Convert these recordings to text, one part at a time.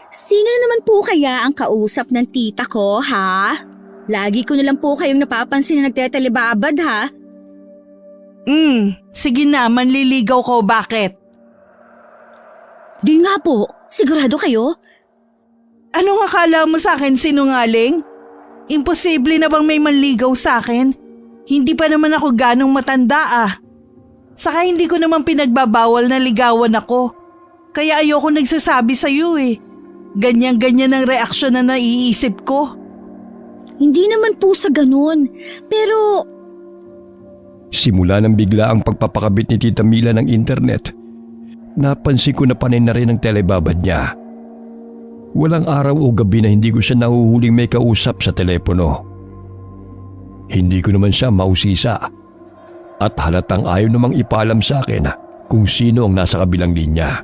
Sino na naman po kaya ang kausap ng tita ko, ha? Lagi ko na lang po kayong napapansin na nagtetelebabad, ha? Sige na, manliligaw ko, bakit? Di nga po, sigurado kayo? Anong akala mo sa akin, sinungaling? Imposible na bang may manligaw sa akin? Hindi pa naman ako ganong matanda Saka hindi ko naman pinagbabawal na ligawan ako. Kaya ayoko nagsasabi sa'yo Ganyan-ganyan ang reaksyon na naiisip ko. Hindi naman po sa ganun, pero Simula nang bigla ang pagpapakabit ni Tita Mila ng internet, napansin ko na panay na rin ang telebabad niya. Walang araw o gabi na hindi ko siya nahuhuling may kausap sa telepono. Hindi ko naman siya mausisa at halatang ayaw namang ipaalam sa akin kung sino ang nasa kabilang linya.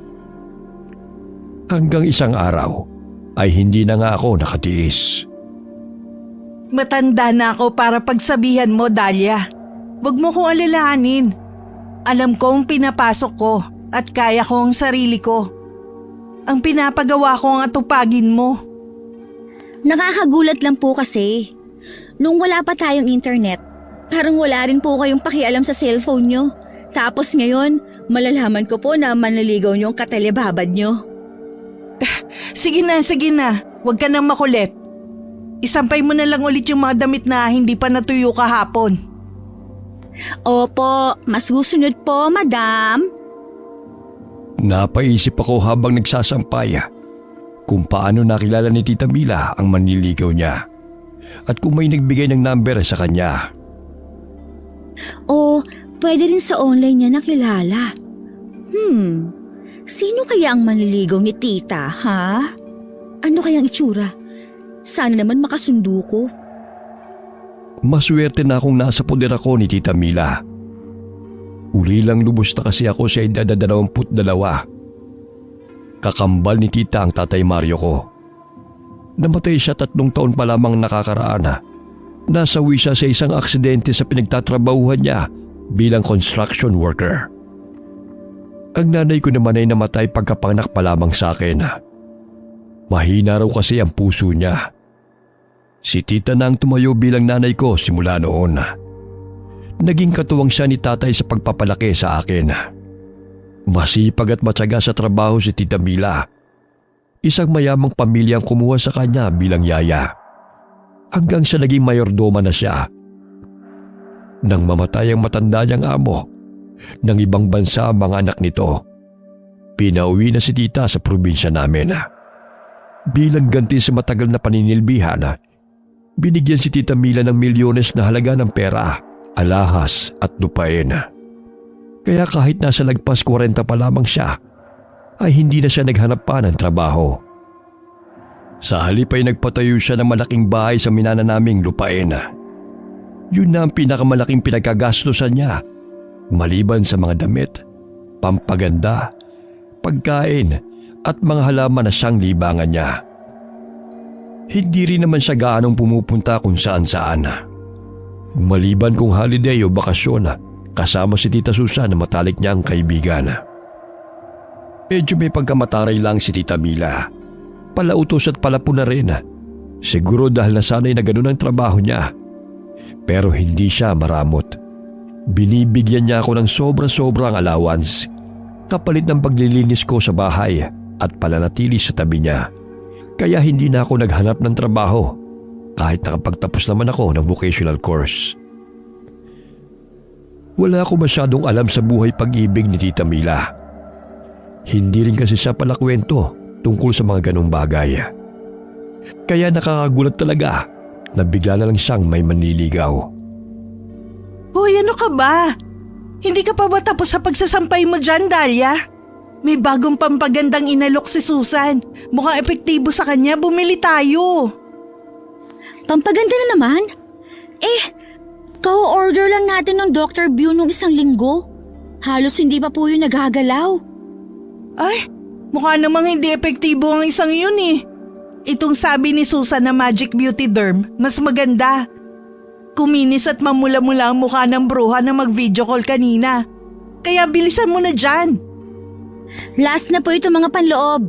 Hanggang isang araw ay hindi na nga ako nakatiis. Matanda na ako para pagsabihan mo, Dahlia. Huwag mo kong alalahanin. Alam ko ang pinapasok ko at kaya ko ang sarili ko. Ang pinapagawa ko ang atupagin mo. nakakagulat lang po kasi. Nung wala pa tayong internet, parang wala rin po kayong pakialam sa cellphone nyo. Tapos ngayon, malalaman ko po na manliligaw nyo ang katelebabad nyo. Sige na. Huwag ka nang makulit. Isampay mo na lang ulit yung mga damit na hindi pa natuyo kahapon. Opo, mas susunod po, madam. Napaisip ako habang nagsasampay kung paano nakilala ni Tita Mila ang manliligaw niya at kung may nagbigay ng number sa kanya. O, pwede rin sa online niya nakilala. Sino kaya ang manliligaw ni tita, ha? Ano kayang itsura? Sana naman makasundo ko. Maswerte na akong nasa poder ako ni Tita Mila. Uli lang lubos na kasi ako sa edad na 22. Kakambal ni Tita ang Tatay Mario ko. Namatay siya 3 taon pa lamang nakakaraan. Nasawi siya sa isang aksidente sa pinagtatrabahuhan niya bilang construction worker. Ang nanay ko naman ay namatay pagkapanganak pa lamang sa akin. Mahina raw kasi ang puso niya. Si Tita na ang tumayo bilang nanay ko simula noon. Naging katuwang siya ni Tatay sa pagpapalaki sa akin. Masipag at matyaga sa trabaho si Tita Mila. Isang mayamang pamilyang kumuha sa kanya bilang yaya. Hanggang sa naging mayordoma na siya. Nang mamatay ang matanda niyang amo, ng ibang bansa ang mga anak nito, pinauwi na si Tita sa probinsya namin. Bilang ganti sa matagal na paninilbihan, binigyan si Tita Mila ng milyones na halaga ng pera, alahas at lupain. Kaya kahit nasa lagpas 40 pa lamang siya, ay hindi na siya naghanap pa ng trabaho. Sa halip ay nagpatayo siya ng malaking bahay sa minana naming lupain. Yun na ang pinakamalaking pinagkagastusan niya, maliban sa mga damit, pampaganda, pagkain at mga halaman na siyang libangan niya. Hindi rin naman siya gaanong pumupunta kung saan-saan. Maliban kung holiday o bakasyon, kasama si Tita Susan na matalik niyang kaibigan. Medyo may pagkamataray lang si Tita Mila. Palautos at palapo na rin. Siguro dahil nasanay na ganun ang trabaho niya. Pero hindi siya maramot. Binibigyan niya ako ng sobra-sobrang allowance kapalit ng paglilinis ko sa bahay at palanatili sa tabi niya. Kaya hindi na ako naghanap ng trabaho kahit nakapagtapos naman ako ng vocational course. Wala ako masyadong alam sa buhay pag-ibig ni Tita Mila. Hindi rin kasi siya palakwento tungkol sa mga ganong bagay. Kaya nakakagulat talaga na bigla na lang siyang may manliligaw. Hoy, ano ka ba? Hindi ka pa ba tapos sa pagsasampay mo dyan, Dahlia? May bagong pampagandang inalok si Susan. Mukhang epektibo sa kanya, bumili tayo. Pampaganda na naman? Ka-order lang natin ng Dr. Bew nung 1 linggo. Halos hindi pa po yun nagagalaw. Ay, mukha namang hindi epektibo ang isang yun Itong sabi ni Susan na Magic Beauty Derm, mas maganda. Kuminis at mamula-mula ang mukha ng bruha na mag-video call kanina. Kaya bilisan mo na dyan. Last na po ito mga panloob.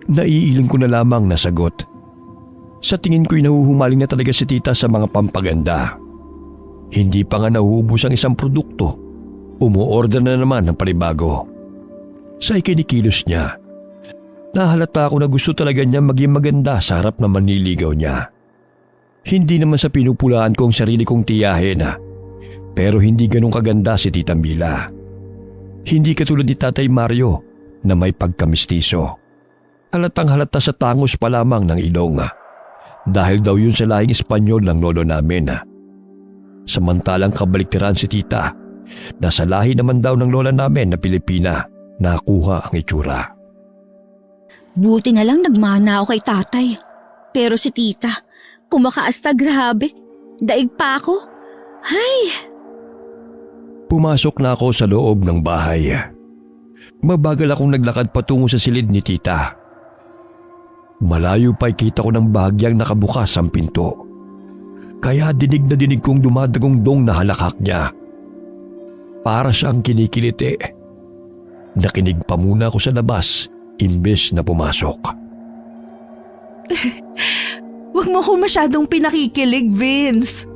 Naiiling ko na lamang na sagot. Sa tingin ko'y nahuhumaling na talaga si tita sa mga pampaganda. Hindi pa nga nauubos ang isang produkto. Umuorder na naman ng panibago. Sa ikinikilos niya, nahalata ako na gusto talaga niya maging maganda sa harap ng manliligaw niya. Hindi naman sa pinupulaan ko ang sarili kong tiyahin, pero hindi ganun kaganda si Tita Mila. Hindi katulad ni Tatay Mario na may pagkamistiso. Halatang halata sa tangos pa lamang ng ilong. Dahil daw yun sa lahing Espanyol ng lolo namin. Samantalang kabaliktaran si tita, na sa lahi naman daw ng lola namin na Pilipina, nakuha ang itsura. Buti na lang nagmana ako kay tatay. Pero si tita, kumakaasta grabe. Daig pa ako. Hay! Pumasok na ako sa loob ng bahay. Mabagal akong naglakad patungo sa silid ni tita. Malayo pa'y kita ko ng bahagyang nakabukas ang pinto. Kaya dinig na dinig kong dumadagong dong na halakak niya. Para siyang kinikiliti. Nakinig pa muna ako sa labas imbes na pumasok. Huwag mo ko masyadong pinakikilig, Vince.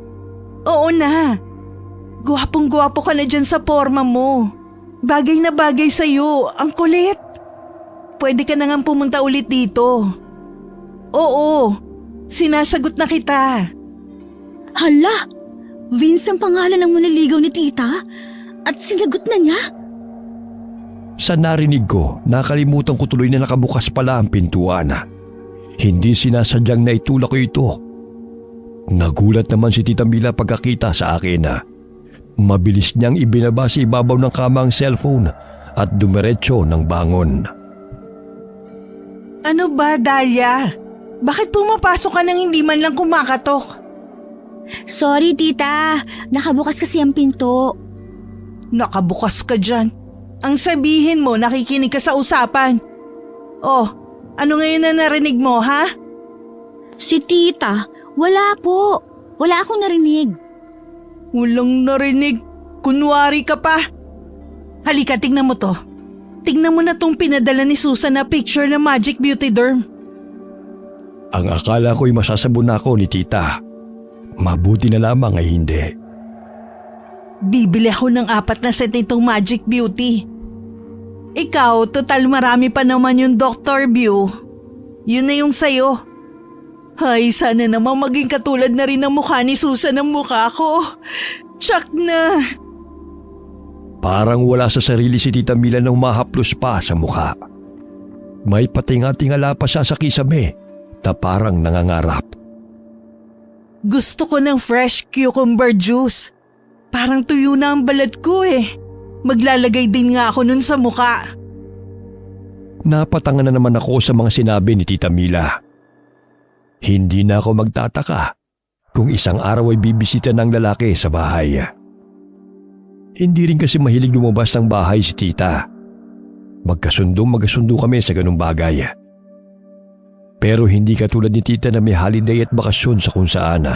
Oo na. Gwapong-gwapo ka na dyan sa forma mo. Bagay na bagay sa'yo. Ang kulit. Pwede ka na nga pumunta ulit dito. Oo. Sinasagot na kita. Hala! Vince ang pangalan ng manliligaw ni tita? At sinagot na niya? Sa narinig ko, nakalimutan ko tuloy na nakabukas pala ang pintuan. Hindi sinasadyang naitulak ko ito. Nagulat naman si Tita Mila pagkakita sa akin. Mabilis niyang ibinaba sa ibabaw ng kama ang cellphone at dumiretso ng bangon. Ano ba, Dahlia? Bakit pumapasok ka nang hindi man lang kumakatok? Sorry tita, nakabukas kasi ang pinto. Nakabukas ka dyan. Ang sabihin mo, nakikinig ka sa usapan. Oh, ano ngayon na narinig mo, ha? Si tita, wala po. Wala akong narinig. Walang narinig. Kunwari ka pa. Halika, tingnan mo to. Tingnan mo na tong pinadala ni Susan na picture ng Magic Beauty Derm. Ang akala ko'y masasabon na ako ni tita. Mabuti na lamang ay hindi. Bibili ako ng 4 na set nitong Magic Beauty. Ikaw, total marami pa naman yung Dr. View. Yun na yung sayo. Ay, sana naman maging katulad na rin ang mukha ni Susan ang mukha ko. Tsak na. Parang wala sa sarili si Tita Mila nang mahaplos pa sa mukha. May patinga-tingala pa siya sa kisame na parang nangangarap. Gusto ko ng fresh cucumber juice. Parang tuyo na ang balat ko eh. Maglalagay din nga ako nun sa mukha. Napatanga na naman ako sa mga sinabi ni Tita Mila. Hindi na ako magtataka kung isang araw ay bibisita ng lalaki sa bahay. Hindi rin kasi mahilig lumabas ng bahay si tita. Magkasundo kami sa ganung bagay. Pero hindi katulad ni tita na may holiday at bakasyon sa kung saan.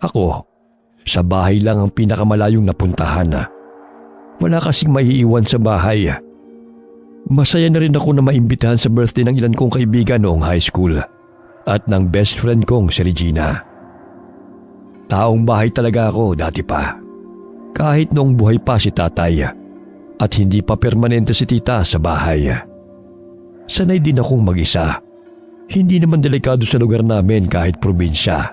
Ako, sa bahay lang ang pinakamalayong napuntahan. Wala kasing maiiwan sa bahay. Masaya na rin ako na maimbitahan sa birthday ng ilan kong kaibigan noong high school at ng best friend kong si Regina. Taong bahay talaga ako dati pa. Kahit noong buhay pa si tatay at hindi pa permanente si tita sa bahay. Sanay din akong mag-isa. Hindi naman delikado sa lugar namin kahit probinsya.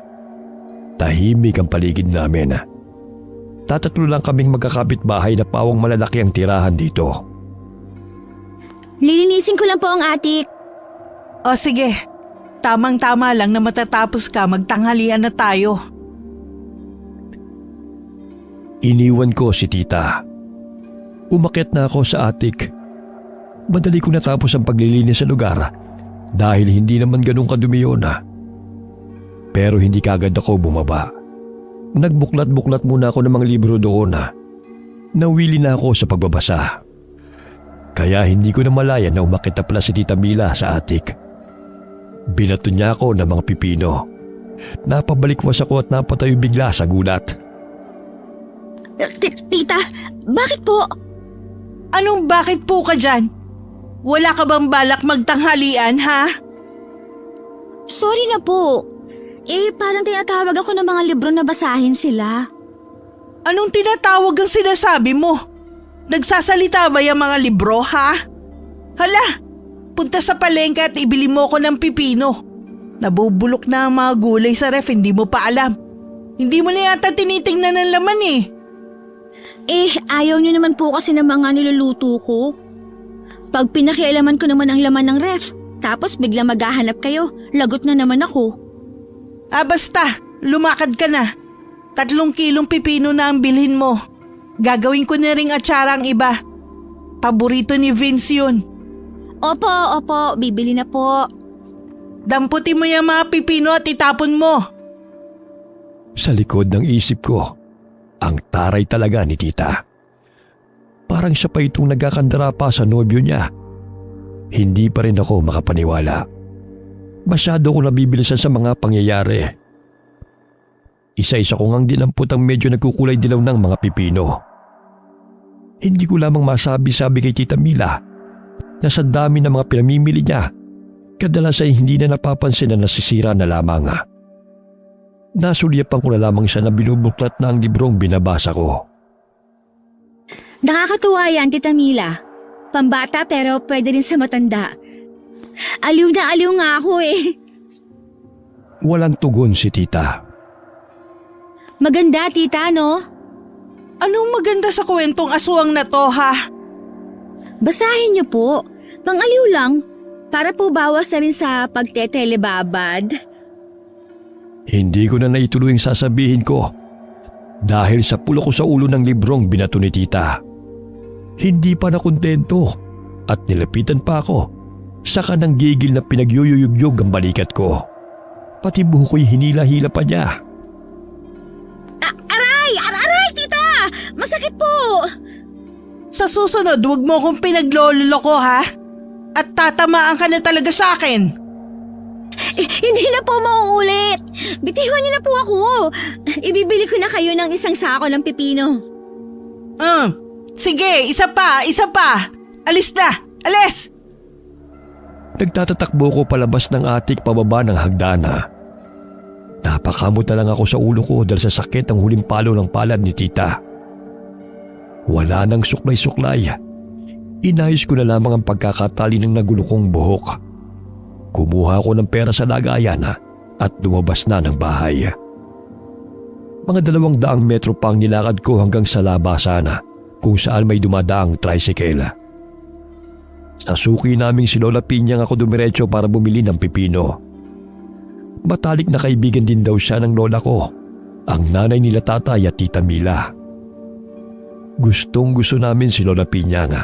Tahimik ang paligid namin. Tatatlo lang kaming magkakapit bahay na pawang malalaki ang tirahan dito. Lilinisin ko lang po ang attic. O sige, tamang-tama lang na matatapos ka, magtanghalian na tayo. Iniwan ko si tita. Umakyat na ako sa attic. Madali ko natapos ang paglilinis sa lugar dahil hindi naman ganun kadumi yun. Pero hindi kagad ako bumaba. Nagbuklat-buklat muna ako ng mga libro doon. Nawili na ako sa pagbabasa. Kaya hindi ko na malaya na umakyat na pala si Tita Mila sa attic. Binato niya ako ng mga pipino. Napabalikwas ako at napatayo bigla sa gulat. Tita, bakit po? Anong bakit po ka dyan? Wala ka bang balak magtanghalian, ha? Sorry na po. Parang tinatawag ako ng mga libro na basahin sila. Anong tinatawag ang sinasabi mo? Nagsasalita ba yung mga libro, ha? Hala, punta sa palengke at ibili mo ko ng pipino. Nabubulok na ang mga gulay sa ref, hindi mo pa alam. Hindi mo na yata tinitingnan ng laman eh. Ayaw niyo naman po kasi ng mga niluluto ko. Pag pinakialaman ko naman ang laman ng ref, tapos bigla maghahanap kayo, lagot na naman ako. Basta, lumakad ka na. 3 kilong pipino na ang bilhin mo. Gagawin ko na ring atsara ang iba. Paborito ni Vince yun. Opo, bibili na po. Damputin mo yung mga pipino at itapon mo. Sa likod ng isip ko, ang taray talaga ni tita. Parang siya pa itong nagkakandara pa sa nobyo niya. Hindi pa rin ako makapaniwala. Masyado ko nabibilisan sa mga pangyayari. Isa-isa ko ngang dinampot ang medyo nagkukulay dilaw ng mga pipino. Hindi ko lamang masabi-sabi kay Tita Mila na sa dami ng mga pinamimili niya, kadalasan ay hindi na napapansin na nasisira na lamang. Nasulyapan ko na lamang siya na binubuklat na ang librong binabasa ko. Nakakatuwa yan, Tita Mila. Pambata pero pwede rin sa matanda. Aliw na aliw nga ako eh. Walang tugon si tita. Maganda, tita, no? Anong maganda sa kwentong aswang na to, ha? Basahin niyo po. Pang-aliw lang. Para po bawas na rin sa pagtetelebabad. Hindi ko na naituloy ang sasabihin ko dahil sa pulo ko sa ulo ng librong binato ni tita. Hindi pa nakontento at nilapitan pa ako. Saka nang gigil na pinagyuyuyugyog ang balikat ko. Pati buho ko'y hinila-hila pa niya. Aray, tita! Masakit po! Sa susunod, huwag mo akong pinagloloko, ha? At tatamaan ka na talaga sa akin. Hindi na po mauulit. Bitiwan niyo na po ako. Ibibili ko na kayo ng isang sako ng pipino. Sige, isa pa. Alis na, alis! Nagtatatakbo ko palabas ng atik pababa ng hagdana. Napakamot na lang ako sa ulo ko dahil sa sakit ang huling palo ng palad ni tita. Wala nang suklay-suklay. Inayos ko na lamang ang pagkakatali ng nagulo kong buhok. Kumuha ko ng pera sa lagayan at lumabas na ng bahay. Mga 200 metro pang nilakad ko hanggang sa labasan kung saan may dumadaang tricycle. Sa suki naming si Lola Pinyang ako dumiretso para bumili ng pipino. Matalik na kaibigan din daw siya ng lola ko, ang nanay nila tatay at Tita Mila. Gustong gusto namin si Lola Pinyang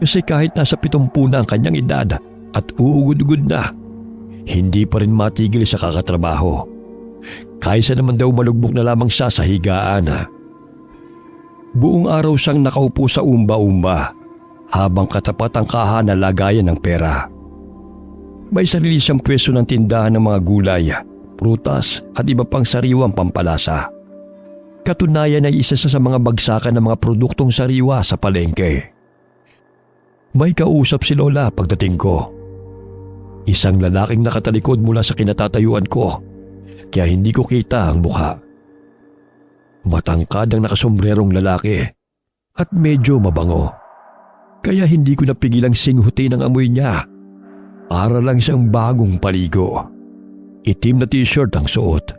kasi kahit nasa 70 na ang kanyang edad at uugod-ugod na, hindi pa rin matigil sa kakatrabaho. Kaysa naman daw malugbok na lamang siya sa higaan. Buong araw siyang nakaupo sa umba-umba habang katapat ang kaha na lagayan ng pera. May sarili siyang pwesto ng tindahan ng mga gulay, prutas at iba pang sariwang pampalasa. Katunayan ay isa sa mga bagsakan ng mga produktong sariwa sa palengke. May kausap si Lola pagdating ko. Isang lalaking nakatalikod mula sa kinatatayuan ko, kaya hindi ko kita ang mukha. Matangkad ang nakasombrerong lalaki at medyo mabango. Kaya hindi ko napigilang singhutin ang amoy niya. Para lang siyang bagong paligo. Itim na t-shirt ang suot.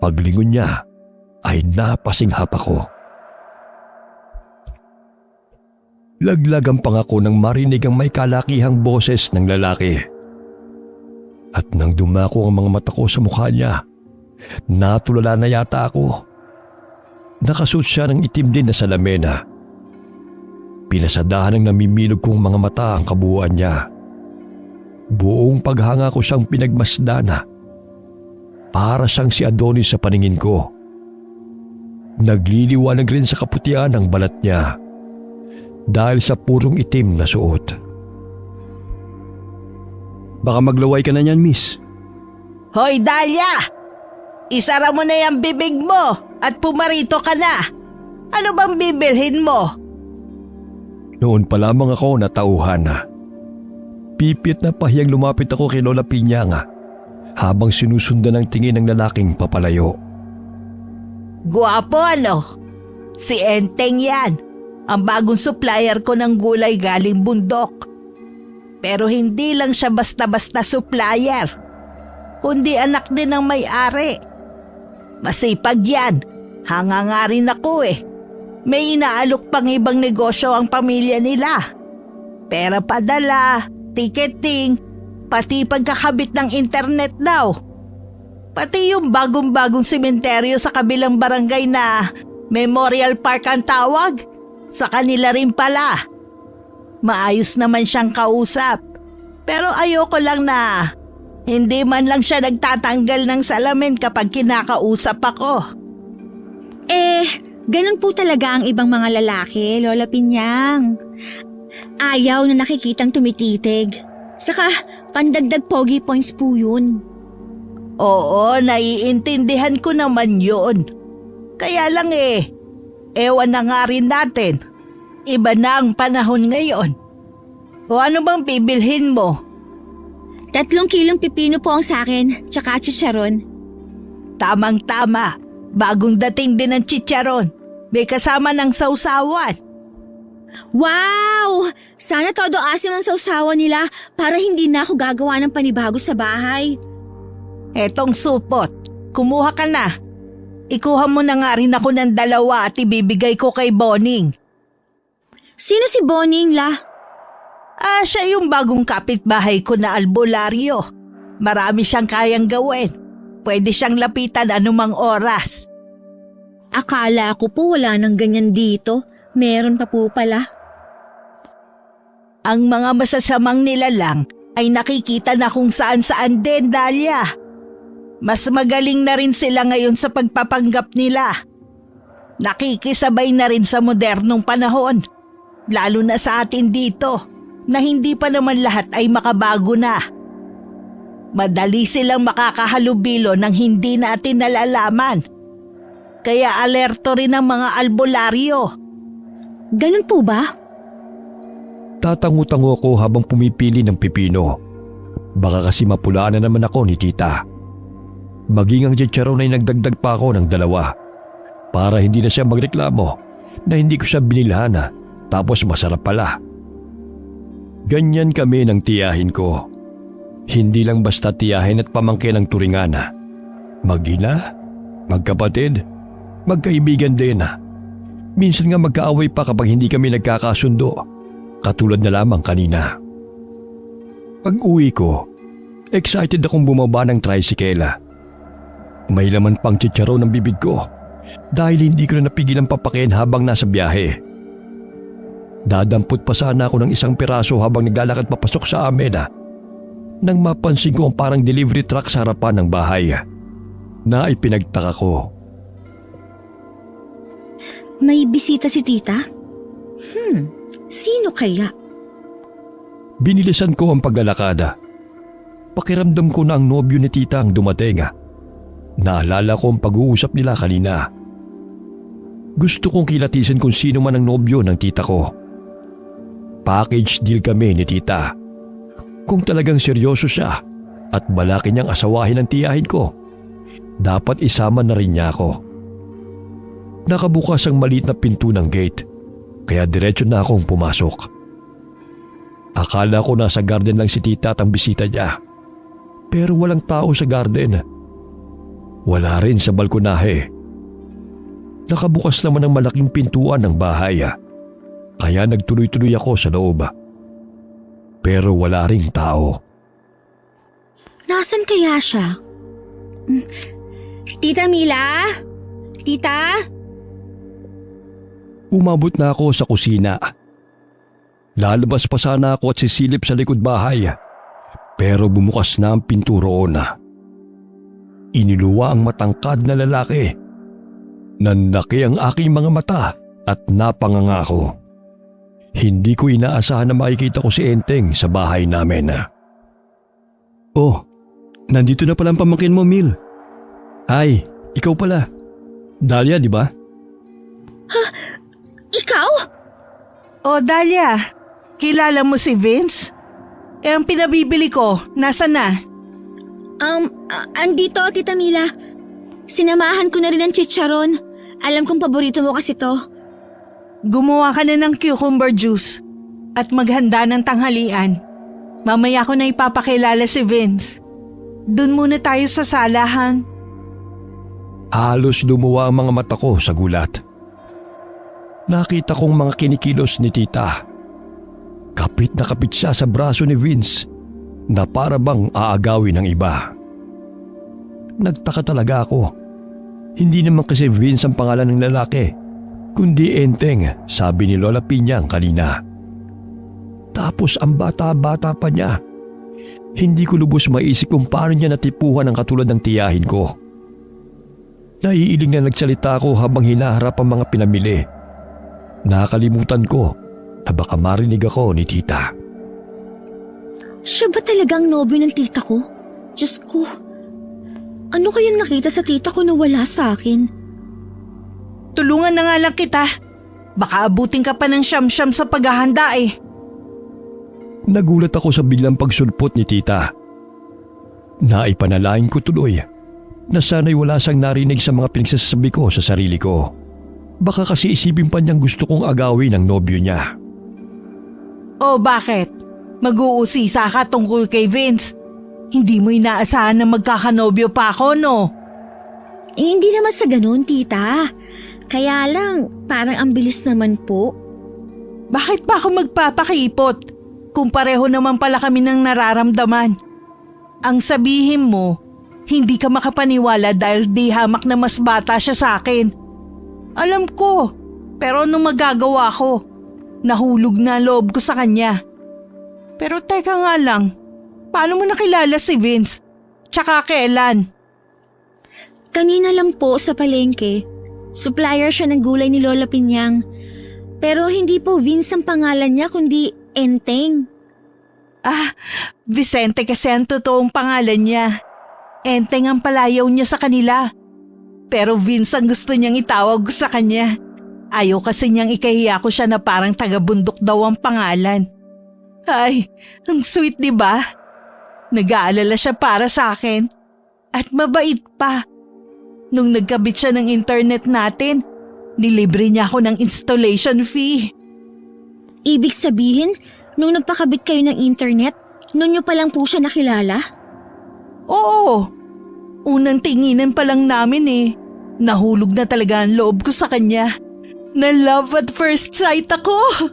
Paglingon niya ay napasinghap ako. Laglag ang pangako nang marinig ang may kalakihang boses ng lalaki. At nang dumako ang mga mata ko sa mukha niya, natulala na yata ako. Nakasuot siya ng itim din na salamena. Pinasadahan ng namimilog kong mga mata ang kabuuan niya. Buong paghanga ko siyang pinagmasdana. Para siyang si Adonis sa paningin ko. Nagliliwanag rin sa kaputian ang balat niya dahil sa purong itim na suot. Baka maglaway ka na niyan, miss. Hoy, Dahlia! Isara mo na yung bibig mo at pumarito ka na. Ano bang bibilhin mo? Noon pa lamang ako natauhan na. Pipit na pahiyang lumapit ako kay Lola Piñanga habang sinusundan ng tingin ng lalaking papalayo. Guwapo ano? Si Enteng yan. Ang bagong supplier ko ng gulay galing bundok. Pero hindi lang siya basta-basta supplier, kundi anak din ng may-ari. Masipag yan. Hanga nga rin ako eh. May inaalok pang ibang negosyo ang pamilya nila. Pera padala, ticketing, pati pagkakabit ng internet daw. Pati yung bagong-bagong sementeryo sa kabilang barangay na Memorial Park ang tawag, sa kanila rin pala. Maayos naman siyang kausap. Pero ayoko lang na hindi man lang siya nagtatanggal ng salamin kapag kinakausap ako. Ganun po talaga ang ibang mga lalaki, Lola Pinyang. Ayaw na nakikitang tumititig. Saka, pandagdag pogi points po yun. Oo, naiintindihan ko naman yun. Kaya lang ewan na nga rin natin. Iba na ang panahon ngayon. O ano bang bibilhin mo? 3 kilong pipino po ang sakin, tsaka chicharon. Tamang-tama, bagong dating din ng chicharon. May kasama ng sausawan. Wow! Sana todo asim ang sausawan nila para hindi na ako gagawa ng panibago sa bahay. Etong supot, kumuha ka na. Ikuha mo na nga rin ako ng 2 at ibibigay ko kay Boning. Sino si Boning la? Siya yung bagong kapitbahay ko na albularyo. Marami siyang kayang gawin. Pwede siyang lapitan anumang oras. Akala ko po wala nang ganyan dito. Meron pa po pala. Ang mga masasamang nilalang ay nakikita na kung saan-saan din, Dahlia. Mas magaling na rin sila ngayon sa pagpapanggap nila. Nakikisabay na rin sa modernong panahon. Lalo na sa atin dito, na hindi pa naman lahat ay makabago na. Madali silang makakahalubilo ng hindi natin nalalaman. Kaya alerto rin ang mga albularyo. Ganun po ba? Tatango-tango ako habang pumipili ng pipino. Baka kasi mapulaan na naman ako ni tita. Maging ang chicharon ay nagdagdag pa ako ng 2 para hindi na siya magreklamo na hindi ko siya binilhan tapos masarap pala. Ganyan kami ng tiyahin ko. Hindi lang basta tiyahin at pamangkin ang turingan. Mag-ina, magkapatid, magkaibigan din. Minsan nga magkaaway pa kapag hindi kami nagkakasundo, katulad na lamang kanina. Pag-uwi ko, excited akong bumaba ng tricycle. May laman pang chicharon ng bibig ko dahil hindi ko na napigilang papakin habang nasa biyahe. Dadampot pa sana ako ng 1 piraso habang naglalakad papasok sa amin nang mapansin ko ang parang delivery truck sa harapan ng bahay na ipinagtaka ko. May bisita si tita? Sino kaya? Binilisan ko ang paglalakad. Pakiramdam ko na ang nobyo ni tita ang dumating. Naalala ko ang pag-uusap nila kanina. Gusto kong kilatisin kung sino man ang nobyo ng tita ko. Package deal kami ni tita. Kung talagang seryoso siya at balaki niyang asawahin ang tiyahin ko, dapat isama na rin niya ako. Nakabukas ang maliit na pinto ng gate, kaya diretso na akong pumasok. Akala ko nasa garden lang si tita at ang bisita niya. Pero walang tao sa garden. Wala rin sa balkonahe. Nakabukas naman ang malaking pintuan ng bahay, kaya nagtuloy-tuloy ako sa loob. Pero wala ring tao. Nasaan kaya siya? Tita Mila? Tita? Umabot na ako sa kusina. Lalabas pa sana ako at sisilip sa likod bahay. Pero bumukas na ang pinto roon. Iniluwa ang matangkad na lalaki. Nanlaki ang aking mga mata at napangangako. Hindi ko inaasahan na makikita ko si Enteng sa bahay namin. Oh, nandito na pala ang pamangkin mo, Mil. Ay, ikaw pala. Dahlia, di ba? Ikaw? O Dahlia, kilala mo si Vince? Ang pinabibili ko, nasa na? Andito, Tita Mila. Sinamahan ko na rin ang chicharon. Alam kong paborito mo kasi to. Gumawa ka na ng cucumber juice at maghanda ng tanghalian. Mamaya ko na ipapakilala si Vince. Doon muna tayo sa salahan. Halos lumuwa ang mga mata ko sa gulat. Nakita kong mga kinikilos ni tita. Kapit na kapit siya sa braso ni Vince na para bang aagawin ng iba. Nagtaka talaga ako. Hindi naman kasi Vince ang pangalan ng lalaki, kundi Enteng, sabi ni Lola Pinyang kanina. Tapos ang bata-bata pa niya. Hindi ko lubos maisip kung paano niya natipuhan ang katulad ng tiyahin ko. Naiiling na nagsalita ako habang hinaharap ang mga pinamili. Nakalimutan ko na baka marinig ako ni tita. Siya ba talagang nobyo ng tita ko? Diyos ko. Ano kayang nakita sa tita ko na wala sa akin? Tulungan na nga lang kita. Baka abutin ka pa ng siyam-siyam sa paghahanda eh. Nagulat ako sa biglang pagsulpot ni tita. Naipanalangin ko tuloy na sana'y wala siyang narinig sa mga pinagsasabi ko sa sarili ko. Baka kasi isipin pa niyang gusto kong agawin ang nobyo niya. O bakit? Mag-uusisa ka tungkol kay Vince. Hindi mo inaasahan na magkakanobyo pa ako, no? Hindi naman sa ganun, tita. Kaya lang, parang ang bilis naman po. Bakit pa ako magpapakipot? Kung pareho naman pala kami ng nararamdaman. Ang sabihin mo, hindi ka makapaniwala dahil di hamak na mas bata siya sa akin. Alam ko, pero anong magagawa ko? Nahulog na ang loob ko sa kanya. Pero teka nga lang, paano mo nakilala si Vince? Tsaka kailan? Kanina lang po sa palengke. Supplier siya ng gulay ni Lola Pinyang. Pero hindi po Vince ang pangalan niya kundi Enteng. Vicente kasi ang totoong pangalan niya. Enteng ang palayaw niya sa kanila. Pero Vince ang gusto niyang itawag sa kanya. Ayaw kasi niyang ikahiya ko siya na parang taga-bundok daw ang pangalan. Ay, ang sweet diba? Nag-aalala siya para sa akin. At mabait pa. Nung nagkabit siya ng internet natin, nilibre niya ako ng installation fee. Ibig sabihin, nung nagpakabit kayo ng internet, noon niyo pa lang po siya nakilala? Oo. Unang tinginan pa lang namin eh. Nahulog na talaga ang loob ko sa kanya. Na love at first sight ako.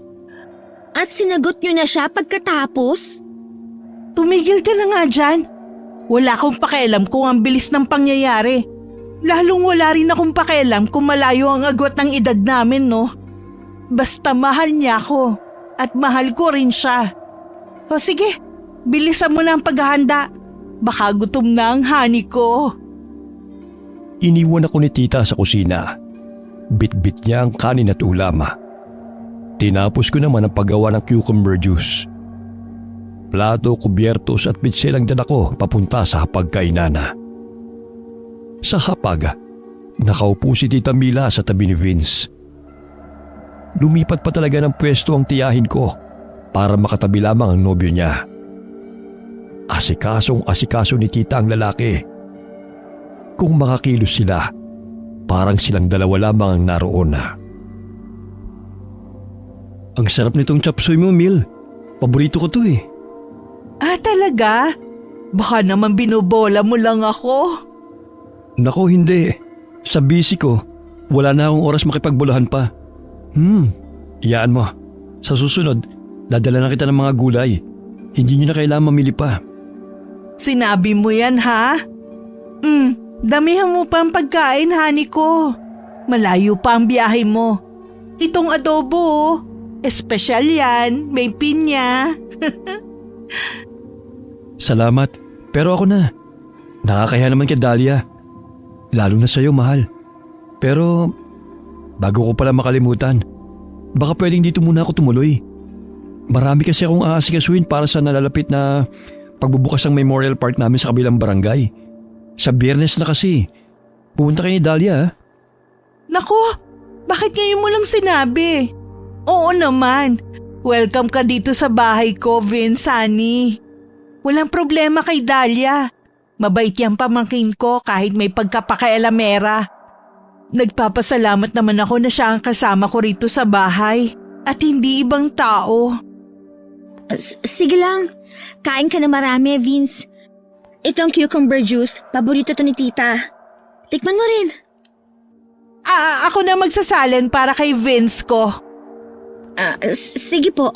At sinagot niyo na siya pagkatapos? Tumigil ka na nga dyan. Wala akong pakialam kung ang bilis ng pangyayari. Lalong wala rin akong pakialam kung malayo ang agwat ng edad namin, no? Basta mahal niya ako at mahal ko rin siya. O sige, bilisan mo na ang paghahanda. Baka gutom na ang honey ko. Iniwan ako ni tita sa kusina. Bit-bit niya ang kanin at ulam. Tinapos ko naman ang paggawa ng cucumber juice. Plato, kubyertos at pitsel ang dala ko papunta sa hapagkainan. Sa hapag, nakaupo si Tita Mila sa tabi ni Vince. Lumipat pa talaga ng pwesto ang tiyahin ko para makatabi lamang ang nobyo niya. Asikasong-asikaso ni tita ang lalaki. Kung makakilos sila, parang silang dalawa lamang ang naroon. Ang sarap nitong chop suey mo, Mil. Paborito ko to eh. Talaga? Baka naman binobola mo lang ako. Nako, hindi. Sa busy ko, wala na akong oras makipagbulahan pa. Iyaan mo. Sa susunod, dadala na kita ng mga gulay. Hindi nyo na kailangan mamili pa. Sinabi mo yan, ha? Damihan mo pa ang pagkain, honey ko. Malayo pa ang biyahe mo. Itong adobo, espesyal yan, may pinya. Salamat, pero ako na. Nakakaya naman kay Dahlia. Lalo na sa'yo, mahal. Pero, bago ko pala makalimutan, baka pwedeng dito muna ako tumuloy. Marami kasi akong aasikasuhin para sa nalalapit na pagbubukas ng memorial park namin sa kabilang barangay. Sa Biyernes na kasi. Pupunta kayo ni Dahlia, ha? Naku, bakit ngayon mo lang sinabi? Oo naman. Welcome ka dito sa bahay ko, Vince, Sunny. Walang problema kay Dahlia. Mabait yang pamangkin ko kahit may pagkapakialamera. Nagpapasalamat naman ako na siya ang kasama ko rito sa bahay at hindi ibang tao. Sige lang, kain ka na marami, Vince. Itong cucumber juice, paborito to ni tita. Tikman mo rin. Ako na magsasalin para kay Vince ko. Sige po.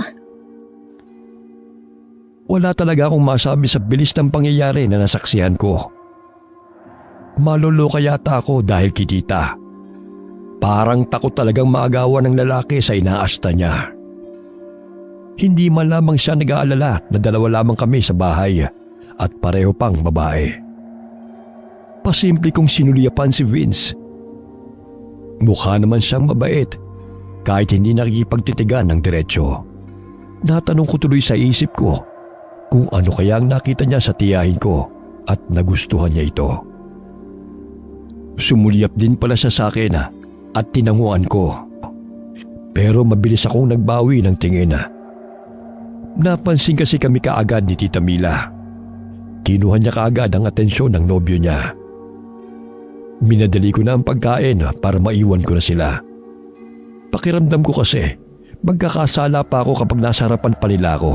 Wala talaga akong masabi sa bilis ng pangyayari na nasaksihan ko. Maluluka yata ako dahil kay tita. Parang takot talagang maagawan ng lalaki sa inaasta niya. Hindi man lamang siya nag-aalala na dalawa lamang kami sa bahay at pareho pang babae. Pasimple kong sinuliapan si Vince. Mukha naman siyang mabait kahit hindi nakikipagtitigan ng diretsyo. Natanong ko tuloy sa isip ko kung ano kaya ang nakita niya sa tiyahin ko at nagustuhan niya ito. Sumulyap din pala siya sa akin at tinanguan ko. Pero mabilis akong nagbawi ng tingin. Napansin kasi kami kaagad ni Tita Mila. Kinuha niya kaagad ang atensyon ng nobyo niya. Minadali ko na ang pagkain para maiwan ko na sila. Pakiramdam ko kasi magkakasala pa ako kapag nasa harapan pa nila ako.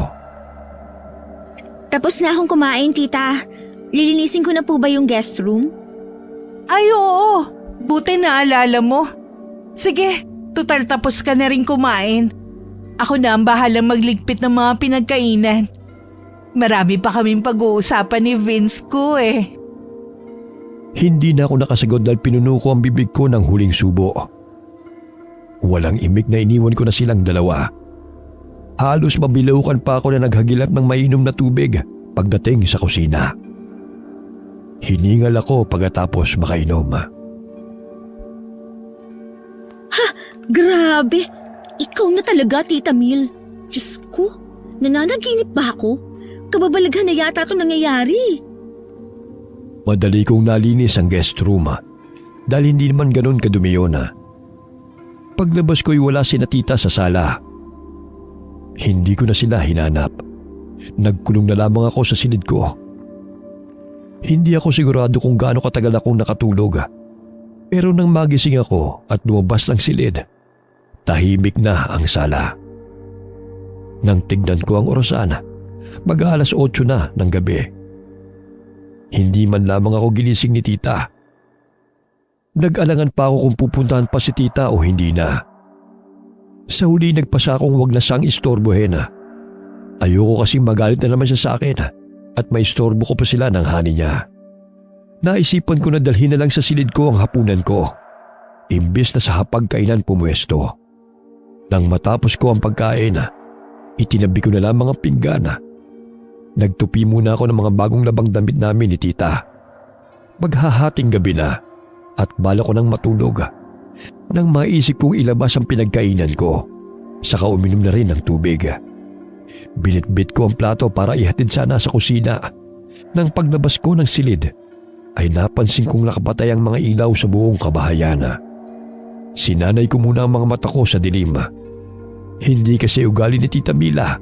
Tapos na akong kumain, tita. Lilinisin ko na po ba yung guest room? Ay oo, buti naalala mo. Sige, tutal tapos ka na rin kumain. Ako na ang bahalang magligpit ng mga pinagkainan. Marami pa kaming pag-uusapan ni Vince ko eh. Hindi na ako nakasagot dahil pinuno ko ang bibig ko ng huling subo. Walang imik na iniwan ko na silang dalawa. Halos mabilaukan pa ako na naghagilap ng mainom na tubig pagdating sa kusina. Hiningal ako pagkatapos makainom. Grabe! Ikaw na talaga, Tita Mil. Diyos ko, nananaginip ba ako? Kababalaghan na yata ito nangyayari. Madali kong nalinis ang guest room dahil hindi naman ganun kadumi yun. Paglabas ko'y wala si tita sa sala. Hindi ko na sila hinanap. Nagkulong na lamang ako sa silid ko. Hindi ako sigurado kung gaano katagal akong nakatulog. Pero nang magising ako at lumabas ng silid, tahimik na ang sala. Nang tignan ko ang orasan, mag-aalas 8 na ng gabi. Hindi man lamang ako ginising ni tita. Nag-alangan pa ako kung pupuntahan pa si tita o hindi na. Sa huli nagpasa akong wag na siyang istorbohin. Ayoko kasi magalit na naman siya sa akin at maistorbo ko pa sila ng hani niya. Naisipan ko na dalhin na lang sa silid ko ang hapunan ko, imbes na sa hapagkainan pumuesto. Nang matapos ko ang pagkain, itinabi ko na lamang ang pinggan. Nagtupi muna ako ng mga bagong labang damit namin ni tita. Maghahating gabi na at bala ko nang matulog. Nang maisip kong ilabas ang pinagkainan ko, saka uminom na rin ng tubig. Binitbit ko ang plato para ihatid sana sa kusina. Nang paglabas ko ng silid, ay napansin kong nakapatay ang mga ilaw sa buong kabahayan. Sinanay ko muna ang mga mata ko sa dilim. Hindi kasi ugali ni Tita Mila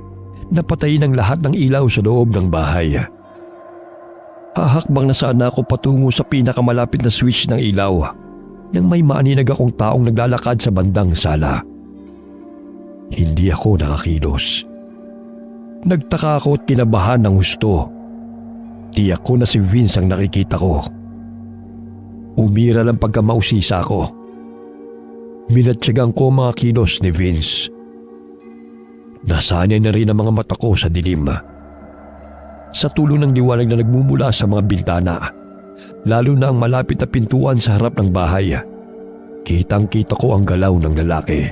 na patayin ang lahat ng ilaw sa loob ng bahay. Hahakbang na sana ako patungo sa pinakamalapit na switch ng ilaw nang may maaninag akong taong naglalakad sa bandang sala. Hindi ako nakakilos. Nagtaka ako at kinabahan ng husto. Tiyak ko na si Vince ang nakikita ko. Umira lang pagkamausisa ko. Minatsyagan ko mga kilos ni Vince. Nasanay na rin ang mga mata ko sa dilim. Sa tulong ng liwanag na nagmumula sa mga bintana, lalo na ang malapit na pintuan sa harap ng bahay, kitang-kita ko ang galaw ng lalaki.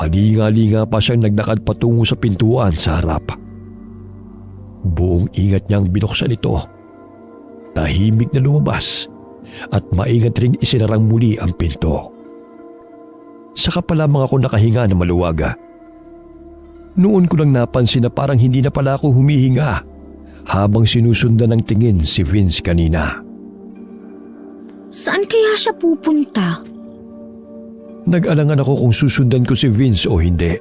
Palinga-linga pa siyang naglakad patungo sa pintuan sa harap. Buong ingat niyang binuksan ito. Tahimik na lumabas at maingat ring isinarang muli ang pinto. Saka pa lamang ako nakahinga na maluwag. Noon ko lang napansin na parang hindi na pala ako humihinga habang sinusundan ng tingin si Vince kanina. Saan kaya siya pupunta? Nag-alangan ako kung susundan ko si Vince o hindi.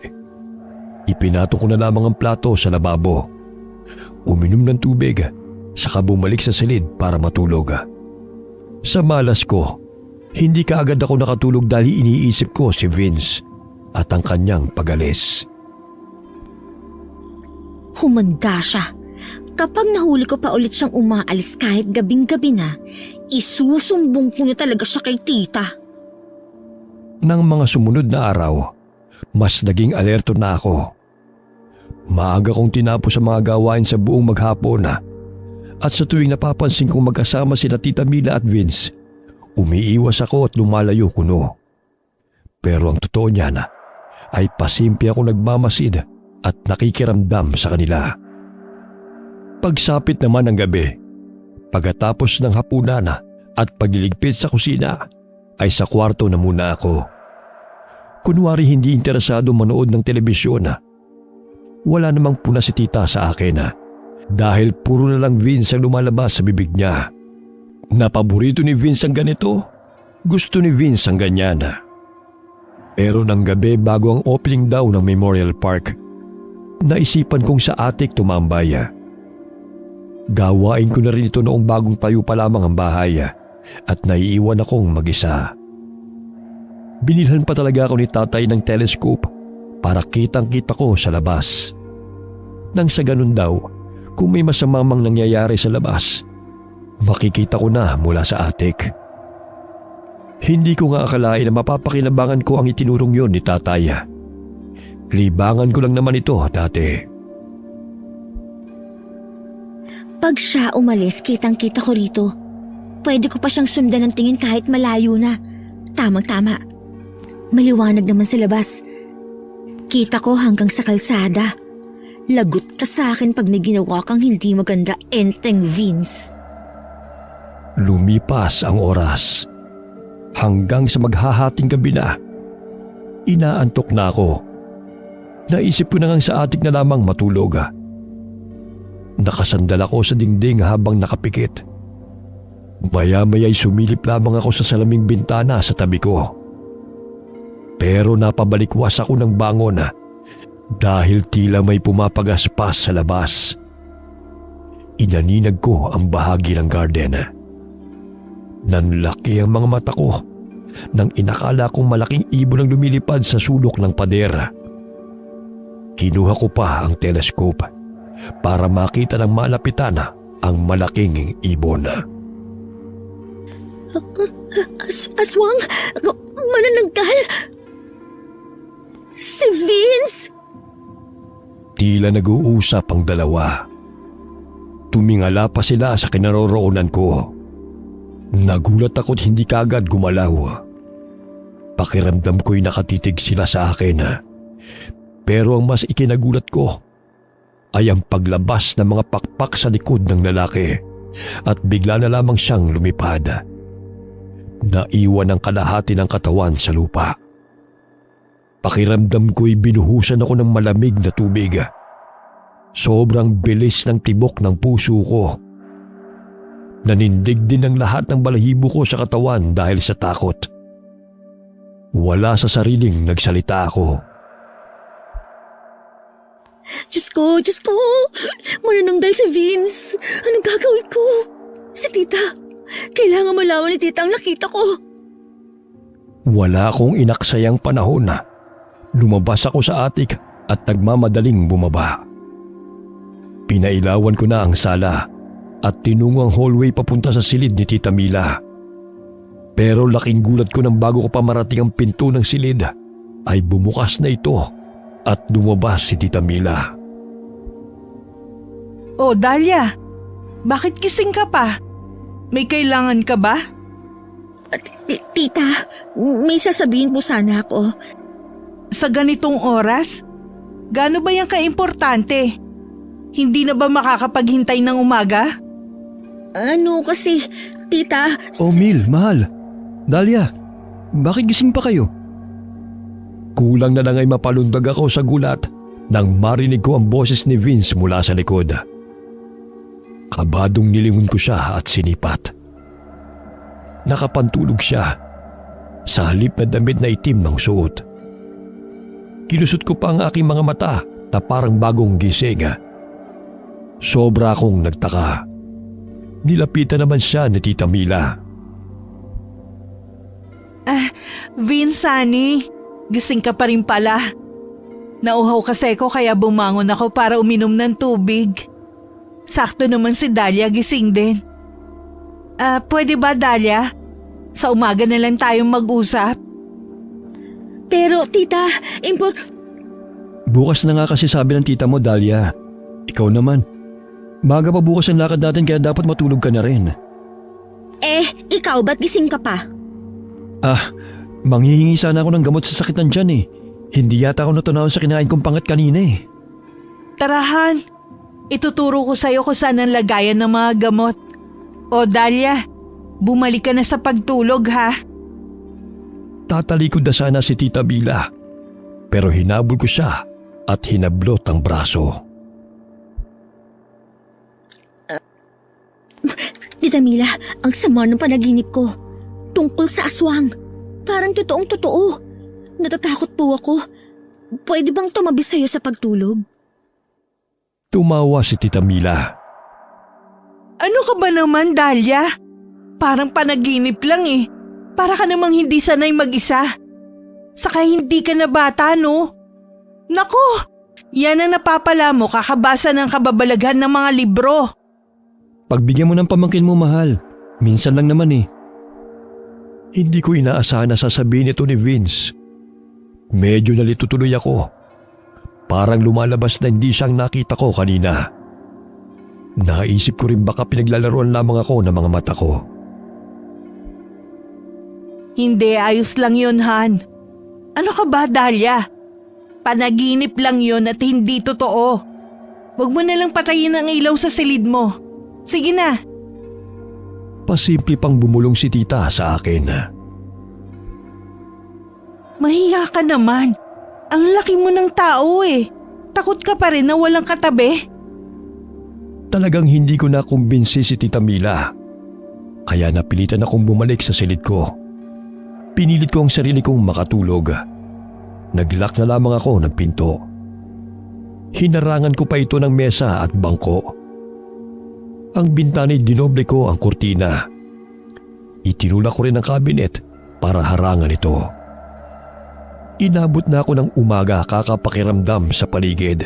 Ipinato ko na lamang ang plato sa lababo. Uminom ng tubig, saka bumalik sa silid para matulog. Sa malas ko, hindi kaagad ako nakatulog dahil iniisip ko si Vince at ang kanyang pag-alis. Humanda siya. Kapag nahuli ko pa ulit siyang umaalis kahit gabing-gabi na, isusumbong ko niya talaga siya kay tita. Nang mga sumunod na araw, mas naging alerto na ako. Maaga kong tinapos ang mga gawain sa buong maghapon at sa tuwing napapansin kong magkasama sina Tita Mila at Vince, umiiwas ako at lumalayo kuno. Pero ang totoo niyan ay pasimple ako nagmamasid at nakikiramdam sa kanila. Pagsapit naman ng gabi, pagkatapos ng hapunan at pagliligpit sa kusina, ay sa kwarto na muna ako. Kunwari hindi interesado manood ng telebisyon. Wala namang puna si tita sa akin dahil puro na lang Vince ang lumalabas sa bibig niya. Napaborito ni Vince ang ganito, gusto ni Vince ang ganyan. Pero ng gabi bago ang opening daw ng Memorial Park, naisipan kong sa attic tumambay. Gawain ko na rin ito noong bagong tayo pa lamang ang bahay at naiiwan akong mag-isa. Binilhan pa talaga ako ni tatay ng telescope para kitang-kita ko sa labas. Nang sa ganun daw, kung may masamang nangyayari sa labas, makikita ko na mula sa attic. Hindi ko nga akalain na mapapakinabangan ko ang itinurong yon ni tatay. Libangan ko lang naman ito dati. Pag siya umalis, kitang-kita ko rito. Pwede ko pa siyang sundan ng tingin kahit malayo na. Tamang-tama. Maliwanag naman sa labas. Kita ko hanggang sa kalsada. Lagot ka sa akin pag may ginawa kang hindi maganda, enteng Vince. Lumipas ang oras. Hanggang sa maghahating gabi na. Inaantok na ako. Naisip ko na ngang sa atik na lamang matulog. Nakasandal ako sa dingding habang nakapikit. Maya-maya'y sumilip lamang ako sa salaming bintana sa tabi ko. Pero napabalikwas ako ng bangon dahil tila may pumapagaspas sa labas. Inaninag ko ang bahagi ng garden. Nanlaki ang mga mata ko nang inakala kong malaking ibon ang lumilipad sa sulok ng pader. Kinuha ko pa ang telescope para makita ng malapitan ang malaking ibon. Aswang! Manananggal! Si Vince! Tila nag-uusap ang dalawa. Tumingala pa sila sa kinaroroonan ko. Nagulat ako't hindi kagad gumalaw. Pakiramdam ko'y nakatitig sila sa akin. Pero ang mas ikinagulat ko ay ang paglabas ng mga pakpak sa likod ng lalaki at bigla na lamang siyang lumipad. Naiwan ang kalahati ng katawan sa lupa. Pakiramdam ko'y binuhusan ako ng malamig na tubig. Sobrang bilis ng tibok ng puso ko. Nanindig din ang lahat ng balahibo ko sa katawan dahil sa takot. Wala sa sariling nagsalita ako. Diyos ko! Manananggal si Vince! Anong gagawin ko? Si tita! Kailangan malaman ni tita ang nakita ko! Wala akong inaksayang panahon na. Lumabas ako sa attic at nagmamadaling bumaba. Pinailawan ko na ang sala at tinungo ang hallway papunta sa silid ni Tita Mila. Pero laking gulat ko nang bago ko pa marating ang pinto ng silid ay bumukas na ito at lumabas si Tita Mila. Oh, Dahlia, bakit gising ka pa? May kailangan ka ba? Tita, may sasabihin po sana ako. Sa ganitong oras? Gaano ba yan kaimportante? Hindi na ba makakapaghintay ng umaga? Ano kasi, tita... Oh, Mil, mahal. Dahlia, bakit gising pa kayo? Kulang na lang ay mapalundag ako sa gulat nang marinig ko ang boses ni Vince mula sa likod. Kabadong nilingon ko siya at sinipat. Nakapantulog siya. sa halip na damit na itim ng suot. Kinusot ko pa ang aking mga mata na parang bagong gising. Sobra akong nagtaka. Nilapitan naman siya ni Tita Mila. Vince, honey, gising ka pa rin pala. Nauhaw kasi ako kaya bumangon ako para uminom ng tubig. Sakto naman si Dahlia gising din. Pwede ba, Dahlia? Sa umaga na lang tayong mag-usap? Pero tita, Bukas na nga kasi sabi ng tita mo, Dahlia. Ikaw naman. Maga pa bukas ang lakad natin kaya dapat matulog ka na rin. Ikaw ba't gising ka pa? Manghihingi sana ako ng gamot sa sakit ng tiyan eh. Hindi yata ako natunaw sa kinain kong pangat kanina eh. Tarahan, ituturo ko sa'yo kung saan ang lagayan ng mga gamot. O Dahlia, bumalik ka na sa pagtulog ha. Tatalikod na sana si Tita Mila, pero hinabol ko siya at hinablot ang braso. Tita Mila, ang sama ng panaginip ko. Tungkol sa aswang. Parang totoong totoo. Natatakot po ako. Pwede bang tumabi sa'yo sa pagtulog? Tumawa si Tita Mila. Ano ka ba naman, Dahlia? Parang panaginip lang eh. Para ka namang hindi sanay mag-isa. Saka hindi ka na bata, no? Naku, yan ang napapala mo kakabasa ng kababalaghan ng mga libro. Pagbigyan mo ng pamangkin mo, mahal. Minsan lang naman eh. Hindi ko inaasahan na sasabihin ito ni Vince. Medyo nalito tuloy ako. Parang lumalabas na hindi siyang nakita ko kanina. Naisip ko rin baka pinaglalaroan lamang ako ng mga mata ko. Hindi, ayos lang yun, Han. Ano ka ba, Dahlia? Panaginip lang yun at hindi totoo. Huwag mo nalang patayin ang ilaw sa silid mo. Sige na. Pasimple pang bumulong si Tita sa akin. Mahiya ka naman. Ang laki mo ng tao eh. Takot ka pa rin na walang katabi. Talagang hindi ko nakumbinsi si Tita Mila. Kaya napilitan akong bumalik sa silid ko. Pinilit ko ang sarili kong makatulog. Naglock na lamang ako ng pinto. Hinarangan ko pa ito ng mesa at bangko. Ang bintana'y dinoble ko ang kurtina. Itinulak ko rin ang kabinet para harangan ito. Inabot na ako ng umaga kakapakiramdam sa paligid.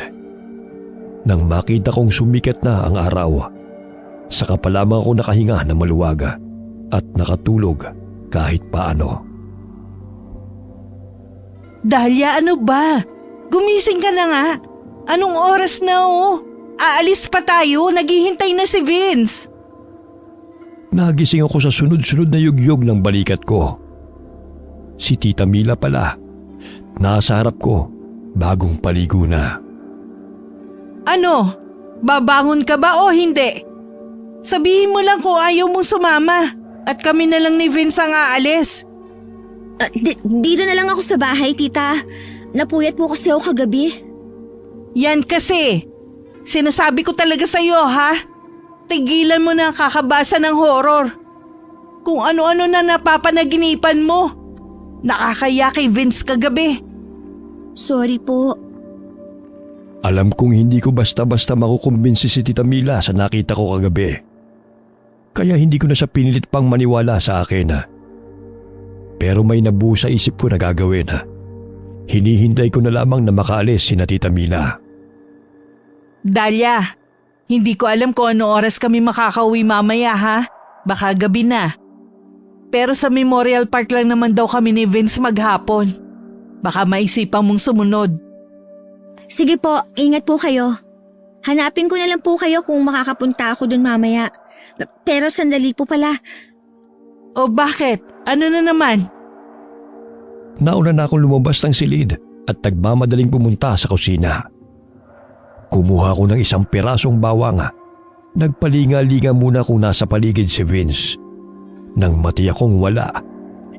Nang makita kong sumikat na ang araw, saka pa lamang ako nakahinga na maluwag at nakatulog kahit paano. Dahlia, ano ba? Gumising ka na nga. Anong oras na oh? Aalis pa tayo, naghihintay na si Vince. Nagising ako sa sunod-sunod na yugyog ng balikat ko. Si Tita Mila pala. Nasa harap ko, bagong paligo na. Ano? Babangon ka ba o hindi? Sabihin mo lang kung ayaw mong sumama at kami na lang ni Vince ang aalis. Dito na lang ako sa bahay, tita. Napuyat po kasi ako kagabi. Yan kasi. Sinasabi ko talaga sa'yo, ha? Tigilan mo na ang kakabasa ng horror. Kung ano-ano na napapanaginipan mo. Nakakaya kay Vince kagabi. Sorry po. Alam kong hindi ko basta-basta makukumbinsi si Tita Mila sa nakita ko kagabi. Kaya hindi ko na siya pinilit pang maniwala sa akin. Pero may nabuo sa isip ko na gagawin. Hinihintay ko na lamang na makaalis si Tita Mila. Dahlia, hindi ko alam kung ano oras kami makakauwi mamaya, ha? Baka gabi na. Pero sa Memorial Park lang naman daw kami ni Vince maghapon. Baka maisipang mong sumunod. Sige po, ingat po kayo. Hanapin ko na lang po kayo kung makakapunta ako dun mamaya. Pero sandali po pala. O bakit? Ano na naman? Nauna na akong lumabas ng silid at nagmamadaling pumunta sa kusina. Kumuha ko ng isang pirasong bawang. Nagpalinga-linga muna kung nasa paligid si Vince. Nang matiyak kong wala,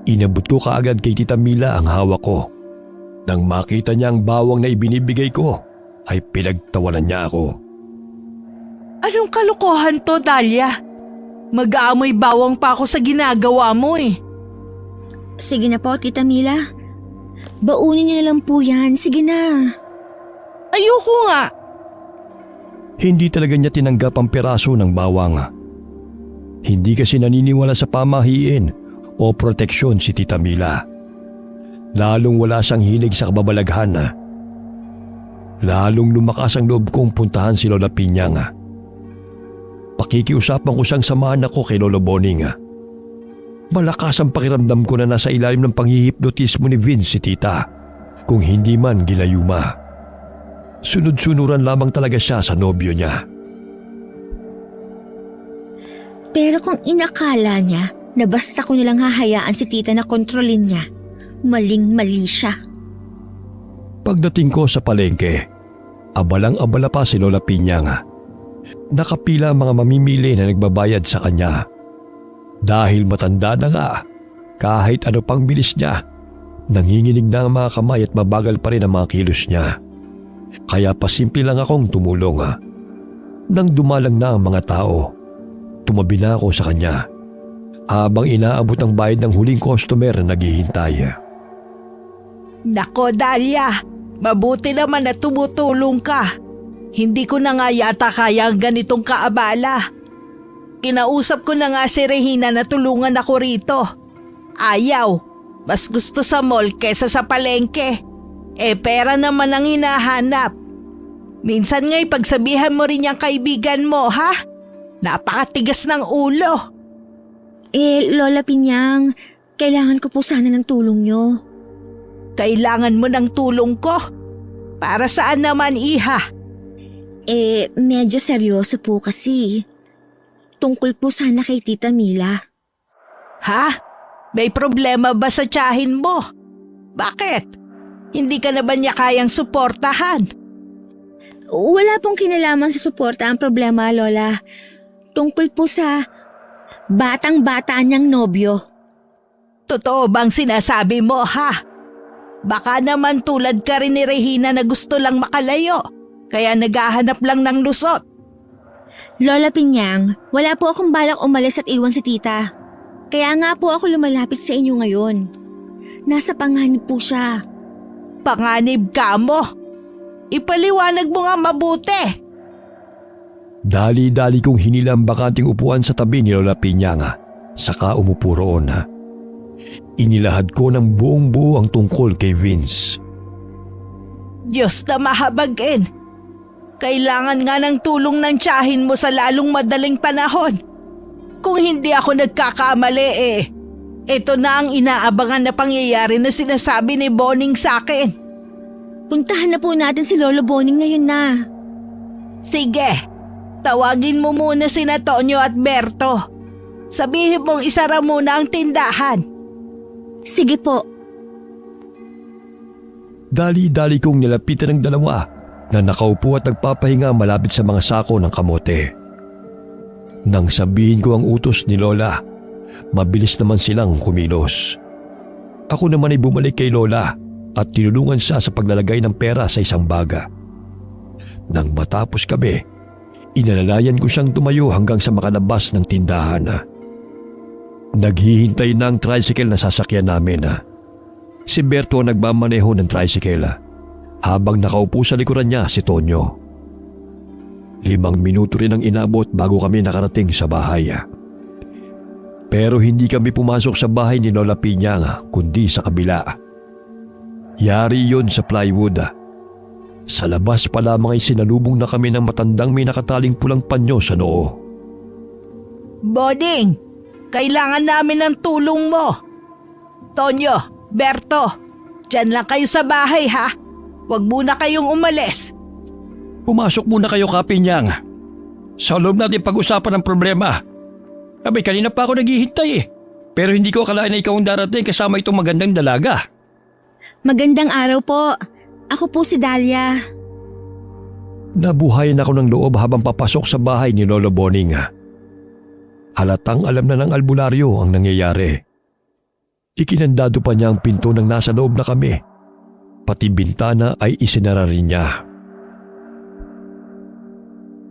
inabot ko kaagad kay Tita Mila ang hawak ko. Nang makita niya ang bawang na ibinibigay ko, ay pinagtawanan niya ako. Anong kalokohan to, Dahlia? Mag-aamoy bawang pa ako sa ginagawa mo eh. Sige na po, Tita Mila. Baunin niyo na lang po yan. Sige na. Ayoko nga. Hindi talaga niya tinanggap ang peraso ng bawang. Hindi kasi naniniwala sa pamahiin o proteksyon si Tita Mila. Lalong wala siyang hilig sa kababalaghan. Lalong lumakas ang loob kong puntahan si Lola Pinyang. Pakikiusapan ko siyang samahan ako kay Lolo Boning. Malakas ang pakiramdam ko na nasa ilalim ng panghihipnotismo ni Vince si Tita, kung hindi man gilayuma. Sunod-sunuran lamang talaga siya sa nobyo niya. Pero kung inakala niya na basta ko nilang hahayaan si Tita na kontrolin niya, maling-mali siya. Pagdating ko sa palengke, abalang-abala pa si Lola Pinyang. Nakapila ang mga mamimili na nagbabayad sa kanya. Dahil matanda na nga, kahit ano pang bilis niya, nanginginig na ang mga kamay at mabagal pa rin ang mga kilos niya. Kaya pasimple lang akong tumulong. Nang dumalang na ang mga tao, tumabi na ako sa kanya habang inaabot ang bayad ng huling customer na naghihintay. Nako Dahlia, mabuti naman na tumutulong ka. Hindi ko na nga yata kaya ang ganitong kaabala. Kinausap ko na nga si Regina na tulungan ako rito. Ayaw, mas gusto sa mall kesa sa palengke. Pera naman ang hinahanap. Minsan nga'y pagsabihan mo rin yung kaibigan mo, ha? Napakatigas ng ulo. Lola Pinyang, kailangan ko po sana ng tulong niyo. Kailangan mo ng tulong ko? Para saan naman, iha? Medyo seryoso po kasi. Tungkol po sana kay Tita Mila. Ha? May problema ba sa tiyahin mo? Bakit? Hindi ka na ba niya kayang suportahan? Wala pong kinalaman sa suporta ang problema, Lola. Tungkol po sa batang-bata niyang nobyo. Totoo bang sinasabi mo, ha? Baka naman tulad ka rin ni Regina na gusto lang makalayo, kaya naghahanap lang ng lusot. Lola Pinyang, wala po akong balak umalis at iwan si Tita. Kaya nga po ako lumalapit sa inyo ngayon. Nasa panganib po siya. Panganib ka mo? Ipaliwanag mo nga mabuti. Dali-dali kong hinila ang bakanting upuan sa tabi ni Lola Pinyang, saka umupo roon. Inilahad ko ng buong buo ang tungkol kay Vince. Diyos na mahabagin. Kailangan nga ng tulong ng tiyahin mo sa lalong madaling panahon. Kung hindi ako nagkakamali ito na ang inaabangan na pangyayari na sinasabi ni Boning sa akin. Puntahan na po natin si Lolo Boning ngayon na. Sige, tawagin mo muna sina Tonyo at Berto. Sabihin mong isara muna ang tindahan. Sige po. Dali-dali kong nilapitan ng dalawa na nakaupo at nagpapahinga malapit sa mga sako ng kamote. Nang sabihin ko ang utos ni Lola, mabilis naman silang kumilos. Ako naman ay bumalik kay Lola at tinulungan siya sa paglalagay ng pera sa isang baga. Nang matapos kami, inalalayan ko siyang tumayo hanggang sa makalabas ng tindahan. Naghihintay na ang tricycle na sasakyan namin. Si Berto ang nagmamaneho ng tricycle habang nakaupo sa likuran niya si Tonyo. 5 minuto rin ang inabot bago kami nakarating sa bahay. Pero hindi kami pumasok sa bahay ni Lola Pinyang kundi sa kabila. Yari yon sa plywood. Sa labas pa lamang ay sinalubong na kami ng matandang may nakataling pulang panyo sa noo. Boning, kailangan namin ng tulong mo. Tonyo, Berto, dyan lang kayo sa bahay ha. Huwag muna kayong umalis. Pumasok muna kayo, Kapinyang. Sa loob natin pag-usapan ang problema. Abay, kanina pa ako naghihintay Pero hindi ko akalain na ikaw ang darating kasama itong magandang dalaga. Magandang araw po. Ako po si Dahlia. Nabuhayan ako ng loob habang papasok sa bahay ni Lolo Boning. Halatang alam na ng albularyo ang nangyayari. Ikinandado pa niya ang pinto ng nasa loob na kami. Pati bintana ay isinara rin niya.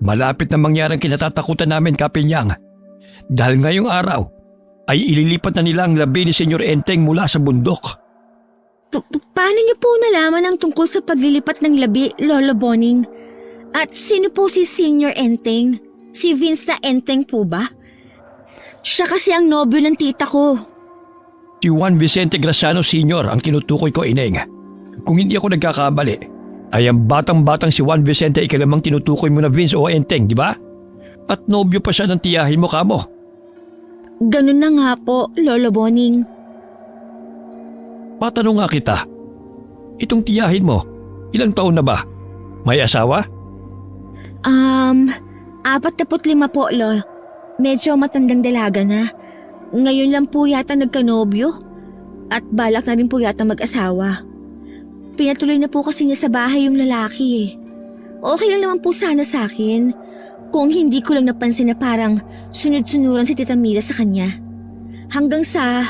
Malapit na mangyari ang kinatatakutan namin, Kapinyang. Dahil ngayong araw, ay ililipat na nila ang labi ni Senyor Enteng mula sa bundok. Paano niyo po nalaman ang tungkol sa paglilipat ng labi, Lolo Boning? At sino po si Senior Enteng? Si Vince na Enteng po ba? Siya kasi ang nobyo ng tita ko. Si Juan Vicente Graciano Sr. ang tinutukoy ko, Ineng. Kung hindi ako nagkakamali, ay ang batang-batang si Juan Vicente ikalimang tinutukoy mo na Vince o Enteng, di ba? At nobyo pa siya ng tiyahin mo, kamo. Ganun na nga po, Lolo Boning. Matanong nga kita, itong tiyahin mo, ilang taon na ba? May asawa? 45 po, Lo. Medyo matandang dalaga na. Ngayon lang po yata nagkanobyo. At balak na rin po yata mag-asawa. Pinatuloy na po kasi niya sa bahay yung lalaki eh. Okay lang naman po sana sa akin. Kung hindi ko lang napansin na parang sunod-sunuran si Tita Mila sa kanya. Hanggang sa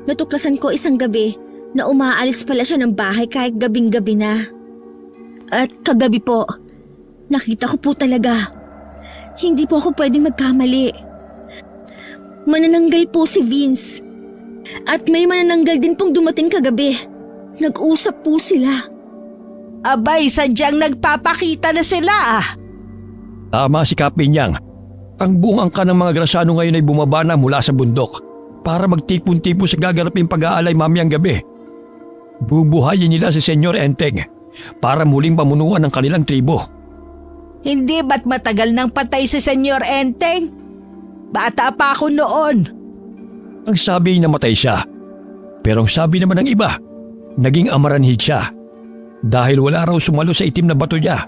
natuklasan ko isang gabi na umaalis pala siya ng bahay kahit gabing-gabi na. At kagabi po, nakita ko po talaga. Hindi po ako pwedeng magkamali. Manananggal po si Vince. At may manananggal din pong dumating kagabi. Nag-usap po sila. Abay, sadyang nagpapakita na sila ah. Tama si Kapinyang. Ang buong angka ng mga Graciano ngayon ay bumaba na mula sa bundok para magtipon-tipon sa gaganaping pag-aalay mamayang gabi. Bubuhayin nila si Senyor Enteng para muling pamunuan ng kanilang tribo. Hindi ba't matagal nang patay si Senyor Enteng? Bata pa ako noon. Ang sabi namatay siya. Pero ang sabi naman ng iba, naging amaranhid siya. Dahil wala raw sumalo sa itim na bato niya.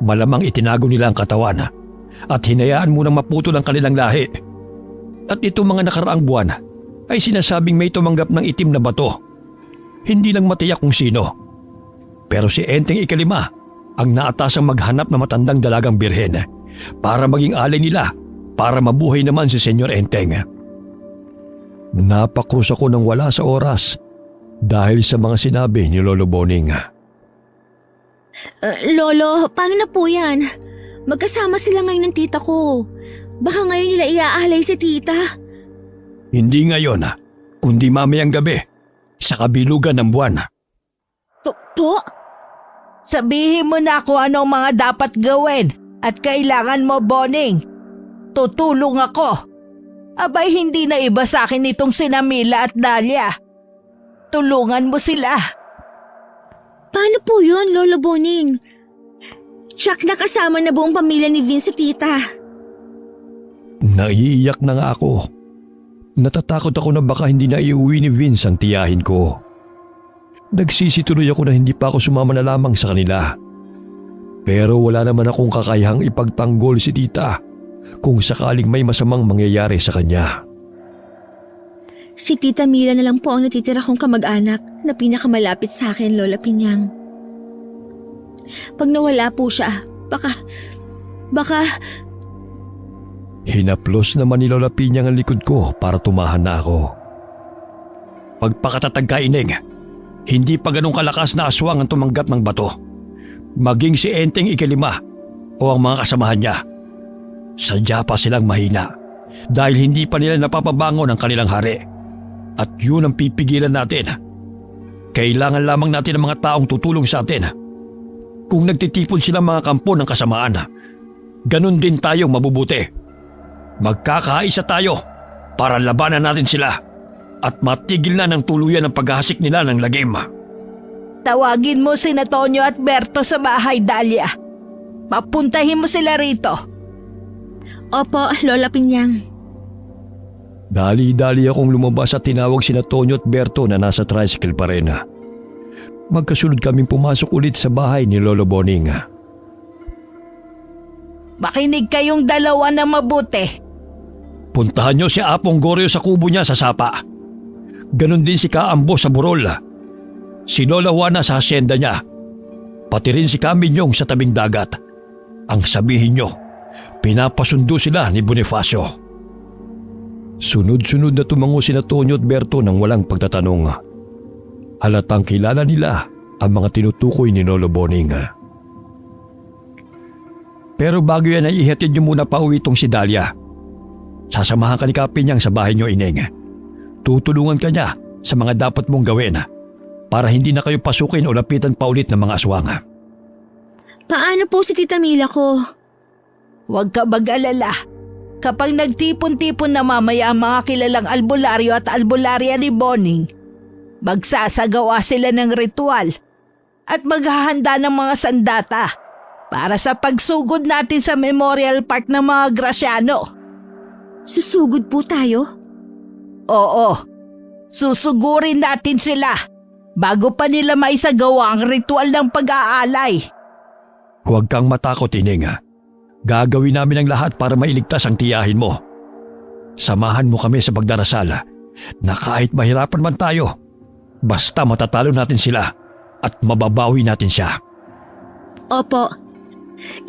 Malamang itinago nila ang katawan at hinayaan munang maputol ang kanilang lahi. At itong mga nakaraang buwan ay sinasabing may tumanggap ng itim na bato. Hindi lang matiyak kung sino. Pero si Enteng Ikalima ang naatasang maghanap na matandang dalagang birhen para maging alay nila para mabuhay naman si Senyor Enteng. Napakrus ako ng wala sa oras dahil sa mga sinabi ni Lolo Boning. Lolo, paano na po yan? Magkasama sila ngayon ng tita ko. Baka ngayon nila iaalay si tita. Hindi ngayon, kundi mamayang gabi sa kabilugan ng buwan. Po? Sabihin mo na kung anong mga dapat gawin at kailangan mo, Boning. Tutulong ako. Abay, hindi na iba sa akin itong sina Mila at Dalia. Tulungan mo sila. Paano po yun, Lolo Boning? Tsak na kasama na buong pamilya ni Vince si tita. Naiiyak na nga ako. Natatakot ako na baka hindi na iuwi ni Vince ang tiyahin ko. Nagsisituloy ako na hindi pa ako sumama na lamang sa kanila. Pero wala naman akong kakayahang ipagtanggol si tita kung sakaling may masamang mangyayari sa kanya. Si Tita Mila na lang po ang natitira kong kamag-anak na pinakamalapit sa akin, Lola Pinyang. Pag nawala po siya, baka... Hinaplos naman ni Lola Pinyang ang likod ko para tumahan na ako. Pagpakatatag ka, Ineng, hindi pa ganun kalakas na aswang ang tumanggap ng bato. Maging si Enteng Ikalima o ang mga kasamahan niya. Sadya pa silang mahina dahil hindi pa nila napapabangon ang kanilang hari. At yun ang pipigilan natin. Kailangan lamang natin ng mga taong tutulong sa atin. Kung nagtitipon silang mga kampo ng kasamaan, ganun din tayong mabubuti. Magkakaisa tayo para labanan natin sila at matigil na ng tuluyan ang paghahasik nila ng lagim. Tawagin mo si Tonyo at Berto sa bahay, Dalia. Papuntahin mo sila rito. Opo, Lola Pinyang. Dali-dali akong lumabas at tinawag sina Tonyo at Berto na nasa tricycle pa rin. Magkasunod kaming pumasok ulit sa bahay ni Lolo Boning. Makinig kayong dalawa na mabuti. Puntahan niyo si Apong Goryo sa kubo niya sa Sapa. Ganon din si Kaambo sa Burol. Si Lola Juana sa hasyenda niya. Pati rin si Kaminyong sa tabing dagat. Ang sabihin niyo, pinapasundo sila ni Bonifacio. Sunod-sunod na tumango sina Tonyo at Berto nang walang pagtatanong. Halatang kilala nila ang mga tinutukoy ni Lolo Boning. Pero bago yan ay ihatid niyo muna pa uwi itong si Dalia. Sasamahan ka ni Kapinyang sa bahay niyo, Ineng. Tutulungan ka niya sa mga dapat mong gawin para hindi na kayo pasukin o lapitan pa ulit ng mga aswang. Paano po si Tita Mila ko? Huwag ka mag-alala. Kapag nagtipon-tipon na mamaya ang mga kilalang albularyo at albularya ni Boning, magsasagawa sila ng ritual at maghahanda ng mga sandata para sa pagsugod natin sa Memorial Park ng mga Graciano. Susugod po tayo? Oo, susugurin natin sila bago pa nila maisagawa ang ritual ng pag-aalay. Huwag kang matakot, Ineng. Gagawin namin ang lahat para mailigtas ang tiyahin mo. Samahan mo kami sa pagdarasal na kahit mahirapan man tayo, basta matatalo natin sila at mababawi natin siya. Opo.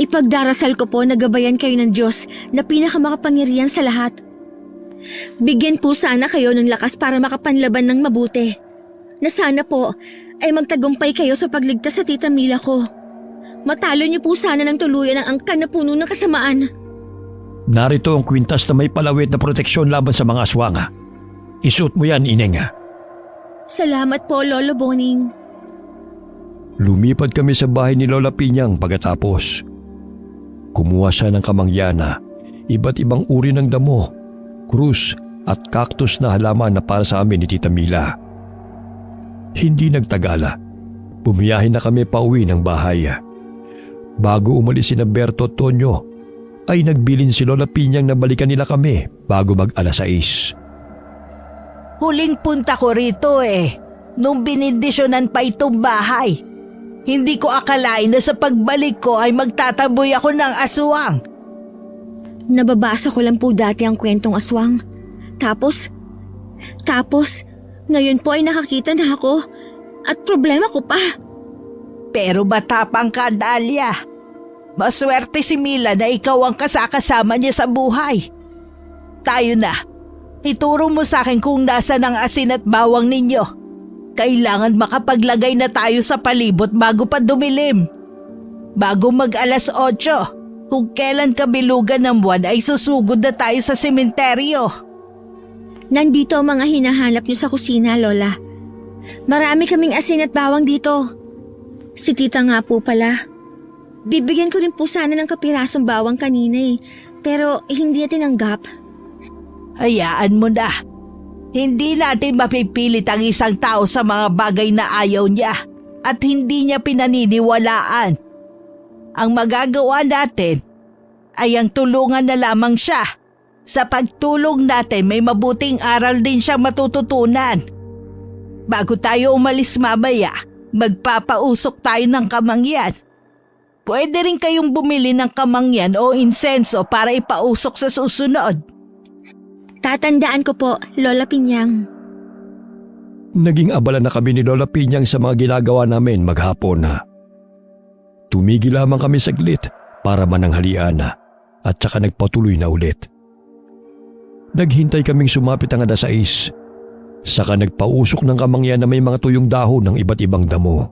Ipagdarasal ko po na gabayan kayo ng Diyos na pinakamakapangyarihan sa lahat. Bigyan po sana kayo ng lakas para makapanlaban ng mabuti. Na sana po ay magtagumpay kayo sa pagligtas sa Tita Mila ko. Matalo niyo po sana ng tuluyan ang angkan na puno ng kasamaan. Narito ang kwintas na may palawit na proteksyon laban sa mga aswang. Isuot mo yan, Ineng. Salamat po, Lolo Boning. Lumipad kami sa bahay ni Lola Pinyang pagkatapos. Kumuha siya ng kamangyana, iba't ibang uri ng damo, krus at cactus na halaman na para sa amin ni Tita Mila. Hindi nagtagala. Bumiyahin na kami pauwi ng bahay. Bago umalis si Berto at Tonyo, ay nagbilin si Lola Pinyang na balikan nila kami bago mag-alas 6. Huling punta ko rito nung binindisyonan pa itong bahay. Hindi ko akalain na sa pagbalik ko ay magtataboy ako ng aswang. Nababasa ko lang po dati ang kwentong aswang. Tapos, ngayon po ay nakakita na ako at problema ko pa. Pero matapang ka, Dahlia. Maswerte si Mila na ikaw ang kasakasama niya sa buhay. Tayo na. Ituro mo sa akin kung nasan ang asin at bawang ninyo. Kailangan makapaglagay na tayo sa palibot bago pa dumilim. Bago mag-alas 8, kung kailan kabilugan ng buwan ay susugod na tayo sa sementeryo. Nandito ang mga hinahanap niyo sa kusina, Lola. Marami kaming asin at bawang dito. Si Tita nga po pala. Bibigyan ko rin po sana ng kapirasong bawang kanina pero hindi niya tinanggap. Hayaan mo na. Hindi natin mapipilit ang isang tao sa mga bagay na ayaw niya at hindi niya pinaniniwalaan. Ang magagawa natin ay ang tulungan na lamang siya. Sa pagtulong natin may mabuting aral din siya matututunan. Bago tayo umalis mamaya, magpapausok tayo ng kamangyan. Pwede rin kayong bumili ng kamangyan o insenso para ipausok sa susunod. Tatandaan ko po, Lola Pinyang. Naging abala na kami ni Lola Pinyang sa mga ginagawa namin maghapon. Tumigil lamang kami saglit para mananghalian at saka nagpatuloy na ulit. Naghintay kaming sumapit ang alas 6. Saka nagpausok ng kamangyan na may mga tuyong dahon ng iba't ibang damo.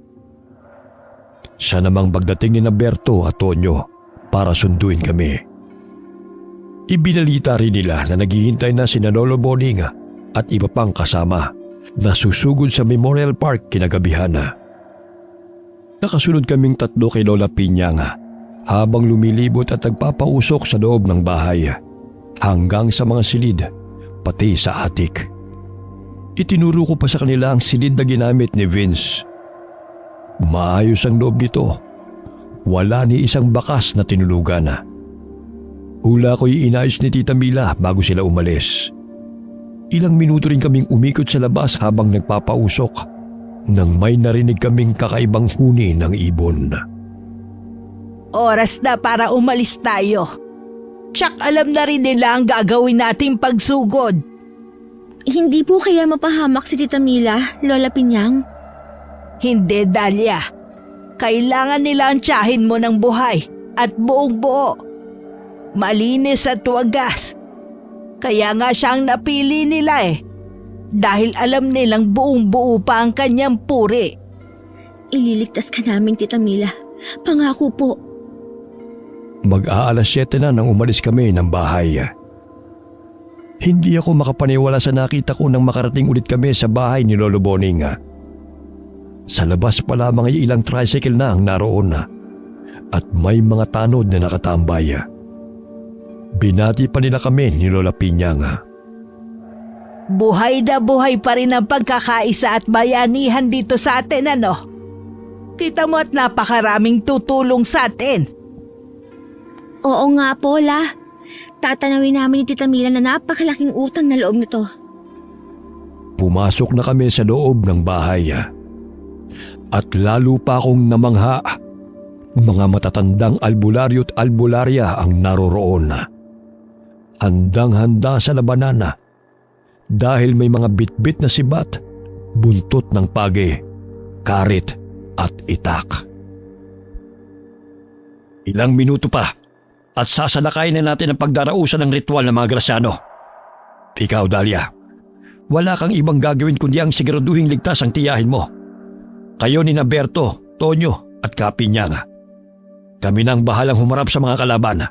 Siya namang pagdating ni Berto at Tonyo para sunduin kami. Ibinalita rin nila na naghihintay na sina Lolo Boning at iba pang kasama na susugod sa Memorial Park kinagabihan. Nakasunod kaming 3 kay Lola Pinyang habang lumilibot at nagpapausok sa loob ng bahay hanggang sa mga silid pati sa atik. Itinuro ko pa sa kanila ang silid na ginamit ni Vince. Maayos ang loob nito. Wala ni isang bakas na tinulugan. Hula ko'y inayos ni Tita Mila bago sila umalis. Ilang minuto rin kaming umikot sa labas habang nagpapausok nang may narinig kaming kakaibang huni ng ibon. Oras na para umalis tayo. Tsak alam na rin nila ang gagawin nating pagsugod. Hindi po kaya mapahamak si Tita Mila, Lola Pinyang? Hindi, Dahlia. Kailangan nila ang tiyahin mo ng buhay at buong buo. Malinis at wagas. Kaya nga siyang napili nila dahil alam nilang buong buo pa ang kanyang puri. Ililigtas ka namin, Tita Mila. Pangako po. Mag-aalas 7 na nang umalis kami ng bahay. Hindi ako makapaniwala sa nakita ko nang makarating ulit kami sa bahay ni Lolo Boning. Sa labas pa lamang ay ilang tricycle na ang naroon at may mga tanod na nakatambay. Binati pa nila kami ni Lola Pinyang. Buhay na buhay pa rin ang pagkakaisa at bayanihan dito sa atin, ano? Kita mo at napakaraming tutulong sa atin. Oo nga po, La. Tatanawin namin ni Tita Mila na napakalaking utang na loob nito. Pumasok na kami sa loob ng bahay. At lalo pa akong namangha. Mga matatandang albularyo at albularya ang naroroon. Handang-handa sa labanan dahil may mga bitbit na sibat, buntot ng pagi, karit at itak. Ilang minuto pa at sasalakayin na natin ang pagdarausan ng ritual ng mga Graciano. Ikaw, Dahlia, wala kang ibang gagawin kundi ang siguraduhing ligtas ang tiyahin mo. Kayo ni Berto, Tonyo at Kapinyang. Kami na ang bahalang humarap sa mga kalaban.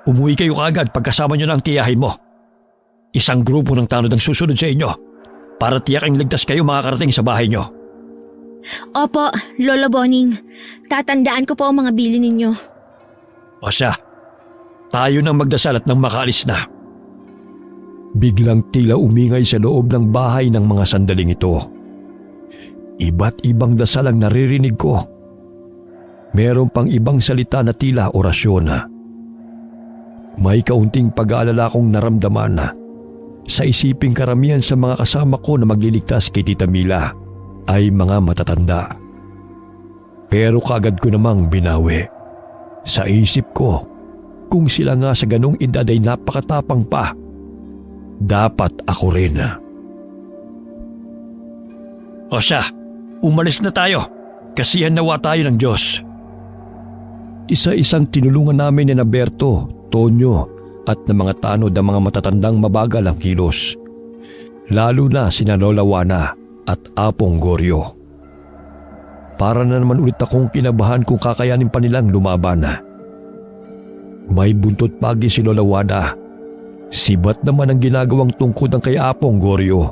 Umuwi kayo kaagad pagkasama nyo na ang tiyahin mo. Isang grupo ng tanod ang susunod sa inyo para tiyak ang ligtas kayo makakarating sa bahay nyo. Opo, Lolo Boning. Tatandaan ko po ang mga bilin ninyo. O siya, tayo nang magdasal at nang makaalis na. Biglang tila umingay sa loob ng bahay ng mga sandaling ito. Iba't ibang dasal ang naririnig ko. Meron pang ibang salita na tila orasyon. May kaunting pag-aalala kong naramdaman sa isiping karamihan sa mga kasama ko na magliligtas kay Tita Mila ay mga matatanda. Pero kaagad ko namang binawi. Sa isip ko, kung sila nga sa ganong edad ay napakatapang pa, dapat ako rin. O siya, umalis na tayo. Kasihan nawa tayo ng Diyos. Isa-isang tinulungan namin ni Berto, Tonyo at ng mga tanod ang mga matatandang mabagal ang kilos. Lalo na sina Lola Juana at Apong Goryo. Para na naman ulit akong kinabahan kung kakayanin pa nilang lumaban. May buntot pagi si Lola Juana. Sibat naman ang ginagawang tungkod ang kay Apong Goryo.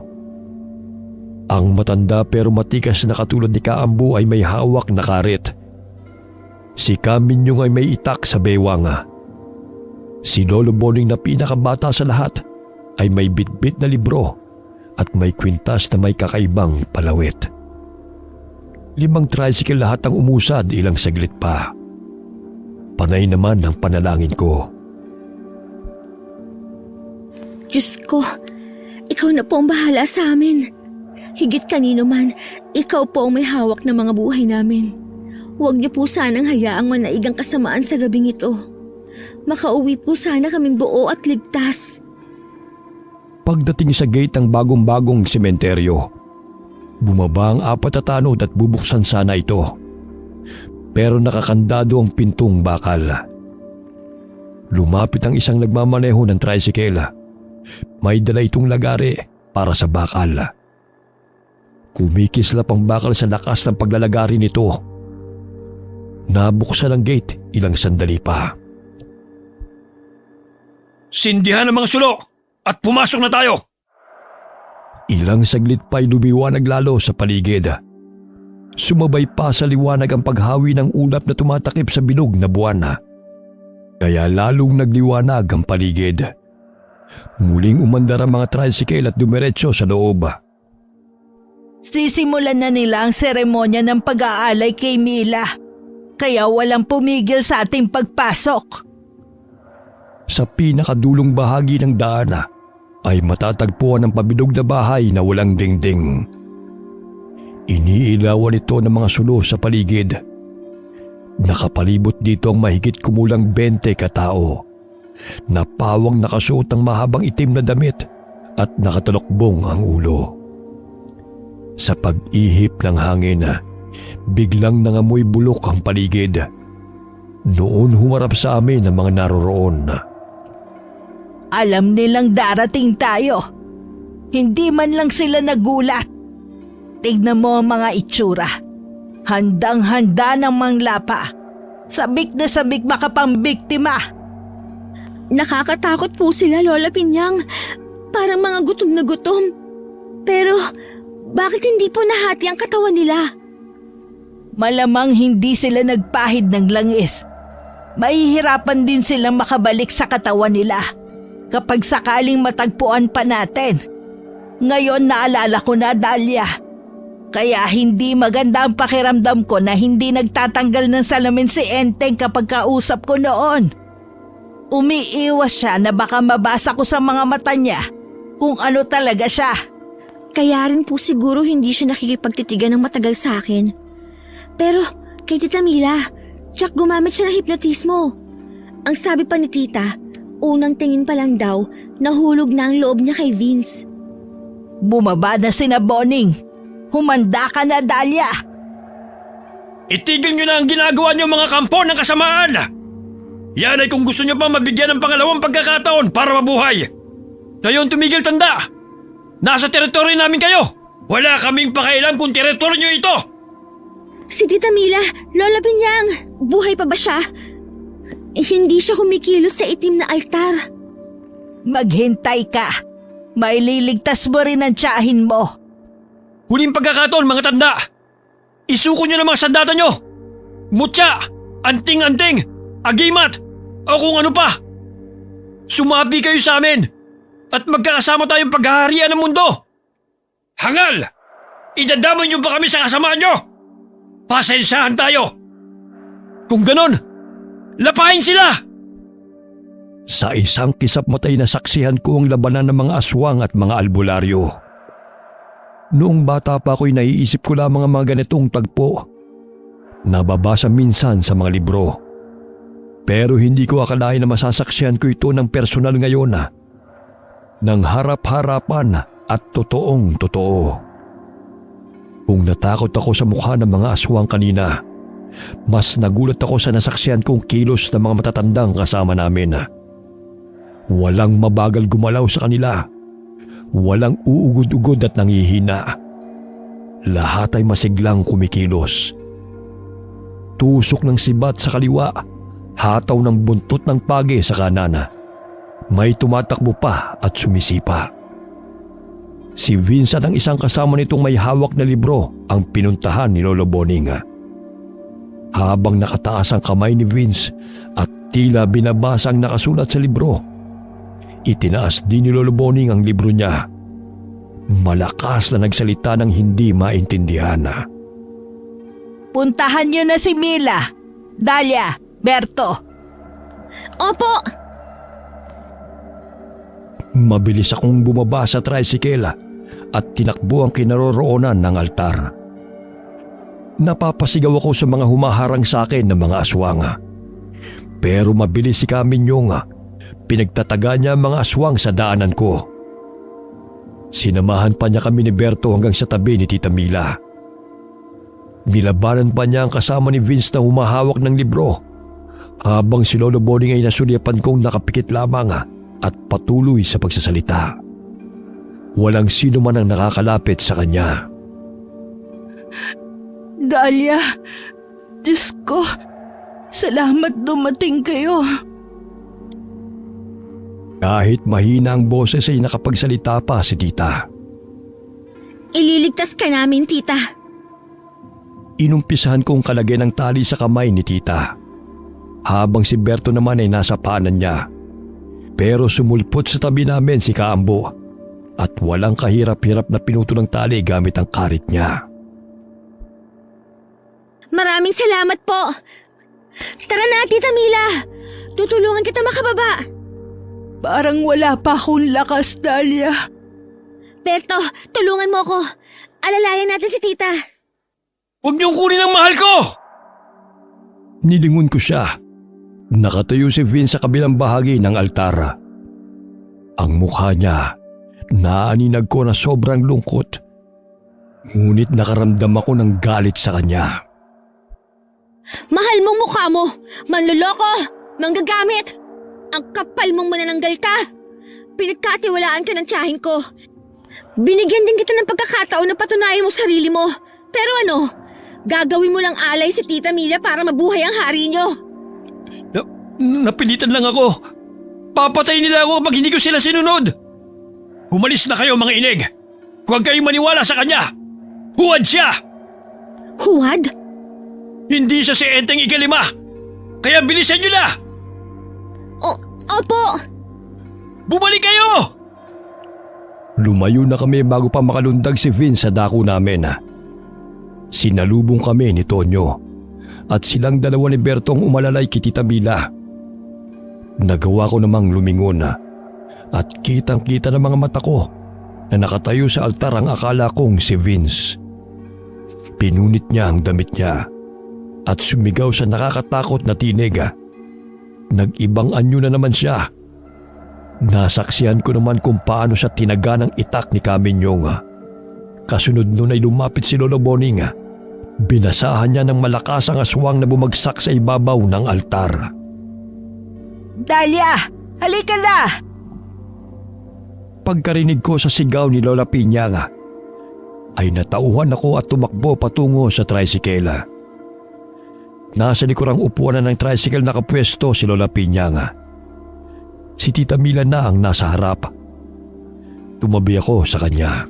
Ang matanda pero matikas na katulad ni Kaambu ay may hawak na karit. Si Kaminyong ay may itak sa bewang. Si Lolo Boning na pinakabata sa lahat ay may bitbit na libro at may kwintas na may kakaibang palawit. 5 tricycle lahat ang umusad ilang saglit pa. Panay naman ang panalangin ko. Diyos ko, ikaw na po ang bahala sa amin. Higit kanino man, ikaw po ang may hawak ng mga buhay namin. Huwag niyo po sanang hayaang manaig ang kasamaan sa gabing ito. Makauwi po sana kaming buo at ligtas. Pagdating sa gate ng bagong-bagong sementeryo, bumaba ang 4 na tanod at bubuksan sana ito. Pero nakakandado ang pintong bakal. Lumapit ang isang nagmamaneho ng tricycle. May dala itong lagari para sa bakal. Kumikislap ang bakal sa lakas ng paglalagari nito. Nabuksan ang gate ilang sandali pa. Sindihan ang mga sulok at pumasok na tayo! Ilang saglit pa'y lumiwanag lalo sa paligid. Sumabay pa sa liwanag ang paghawi ng ulap na tumatakip sa bilog na buwan. Kaya lalong nagliwanag ang paligid. Muling umandar ang mga tricycle at dumiretso sa loob. Sisimulan na nila ang seremonya ng pag-aalay kay Mila. Kaya walang pumigil sa ating pagpasok. Sa pinakadulong bahagi ng daan ay matatagpuan ang pabilog na bahay na walang dingding. Iniilawan ito ng mga sulo sa paligid. Nakapalibot dito ang mahigit kumulang 20 katao na pawang nakasuot ng mahabang itim na damit at nakatalokbong ang ulo. Sa pag-ihip ng hangin, biglang nangamoy bulok ang paligid. Noon humarap sa amin ang mga naroroon. Alam nilang darating tayo. Hindi man lang sila nagulat. Tignan mo ang mga itsura. Handang-handa ng manglapa. Sabik na sabik makapambiktima. Nakakatakot po sila, Lola Pinyang. Parang mga gutom na gutom. Pero, bakit hindi po nahati ang katawan nila? Malamang hindi sila nagpahid ng langis. Mahihirapan din silang makabalik sa katawan nila kapag sakaling matagpuan pa natin. Ngayon naalala ko na, Dahlia. Kaya hindi maganda ang pakiramdam ko na hindi nagtatanggal ng salamin si Enteng kapag kausap ko noon. Umiiwas siya na baka mabasa ko sa mga mata niya kung ano talaga siya. Kaya rin po siguro hindi siya nakikipagtitigan ng matagal sa akin. Pero kay Tita Mila, tsak gumamit siya ng hipnotismo. Ang sabi pa ni Tita, unang tingin pa lang daw, nahulog na ang loob niya kay Vince. Bumaba na sina Boning. Humanda ka na, Dahlia. Itigil nyo na ang ginagawa nyo mga kampo ng kasamaan! Yan ay kung gusto nyo pa mabigyan ng pangalawang pagkakataon para mabuhay. Ngayon tumigil tanda! Nasa teritoryo namin kayo! Wala kaming pakialam kung teritoryo nyo ito! Si Tita Mila, Lola Pinyang, buhay pa ba siya? Hindi siya kumikilos sa itim na altar. Maghintay ka. Maililigtas mo rin ang tiyahin mo. Huling pagkakataon mga tanda! Isuko nyo ng mga sandata nyo! Mutya! Anting-anting! Agimat! O kung ano pa! Sumabi kayo sa amin! At magkakasama tayong paghaharian ng mundo! Hangal! Idadamay nyo ba kami sa kasamaan nyo? Pasensyahan tayo! Kung ganon, lapain sila! Sa isang kisap matay na saksihan ko ang labanan ng mga aswang at mga albularyo. Noong bata pa ako'y naiisip ko lamang ang mga ganitong tagpo. Nababasa minsan sa mga libro. Pero hindi ko akalain na masasaksihan ko ito ng personal ngayon ng harap-harapan at totoong totoo. Kung natakot ako sa mukha ng mga aswang kanina, mas nagulat ako sa nasaksihan kong kilos ng mga matatandang kasama namin. Walang mabagal gumalaw sa kanila. Walang uugod-ugod at nangihina. Lahat ay masiglang kumikilos. Tusok ng sibat sa kaliwa, hataw ng buntot ng pagi sa kanan. May tumatakbo pa at sumisipa. Si Vince at ang isang kasama nitong may hawak na libro ang pinuntahan ni Lolo Boning. Habang nakataas ang kamay ni Vince at tila binabasa ang nakasulat sa libro, itinaas din ni Lolo Boning ang libro niya. Malakas na nagsalita ng hindi maintindihan. Puntahan niyo na si Mila, Dahlia, Berto. Opo! Mabilis akong bumaba sa tricycle at tinakbo ang kinaroroonan ng altar. Napapasigaw ako sa mga humaharang sa akin ng mga aswang. Pero mabilis si Kaminyong. Pinagtataga niya ang mga aswang sa daanan ko. Sinamahan pa niya kami ni Berto hanggang sa tabi ni Tita Mila. Nilabanan pa niya ang kasama ni Vince na humahawak ng libro, habang si Lolo Boning ay nasulyapan kong nakapikit lamang at patuloy sa pagsasalita. Walang sino man ang nakakalapit sa kanya. Dahlia, Diyos ko, salamat dumating kayo. Kahit mahina ang boses ay nakapagsalita pa si Tita. Ililigtas ka namin, Tita. Inumpisahan kong kalagyan ng tali sa kamay ni Tita, habang si Berto naman ay nasa paanan niya. Pero sumulpot sa tabi namin si Kaambo at walang kahirap-hirap na pinuto ng tali gamit ang karit niya. Maraming salamat po. Tara na, Tita Mila. Tutulungan kita makababa. Parang wala pa akong lakas, Dahlia. Berto, tulungan mo ko. Alalayan natin si Tita. Huwag niyong kunin ang mahal ko! Nilingon ko siya. Nakatayo si Vince sa kabilang bahagi ng altar. Ang mukha niya, naaninag ko na sobrang lungkot. Ngunit nakaramdam ako ng galit sa kanya. Mahal mong mukha mo. Manloloko. Manggagamit. Ang kapal mong manananggal ka. Pinagkatiwalaan ka ng tiyahin ko. Binigyan din kita ng pagkakataon na patunayan mo sarili mo. Pero ano, gagawin mo lang alay si Tita Mila para mabuhay ang hari niyo. Napilitan lang ako. Papatay nila ako kapag hindi ko sila sinunod! Umalis na kayo mga inig! Huwag kayong maniwala sa kanya! Huwad siya! Huwad? Hindi siya si Enteng Ikalima! Kaya bilisan niyo na! Opo! Bumalik kayo! Lumayo na kami bago pa makalundag si Vince sa dako namin. Sinalubong kami ni Tonyo at silang dalawa ni Bertong umalalay kay Tita Mila. Nagawa ko namang lumingon at kitang-kita ng mga mata ko na nakatayo sa altar ang akala kong si Vince. Pinunit niya ang damit niya at sumigaw sa nakakatakot na tinig. Nag-ibang anyo na naman siya. Nasaksihan ko naman kung paano siya tinaga ng itak ni Kaminyong. Kasunod nun ay lumapit si Lolo Boning. Binasahan niya ng malakas ang aswang na bumagsak sa ibabaw ng altar. Dahlia, halika na! Pagkarinig ko sa sigaw ni Lola Piñang, ay natauhan ako at tumakbo patungo sa tricycle. Nasa likurang upuan na ng tricycle nakapwesto si Lola Piñang. Si Tita Mila na ang nasa harap. Tumabi ako sa kanya.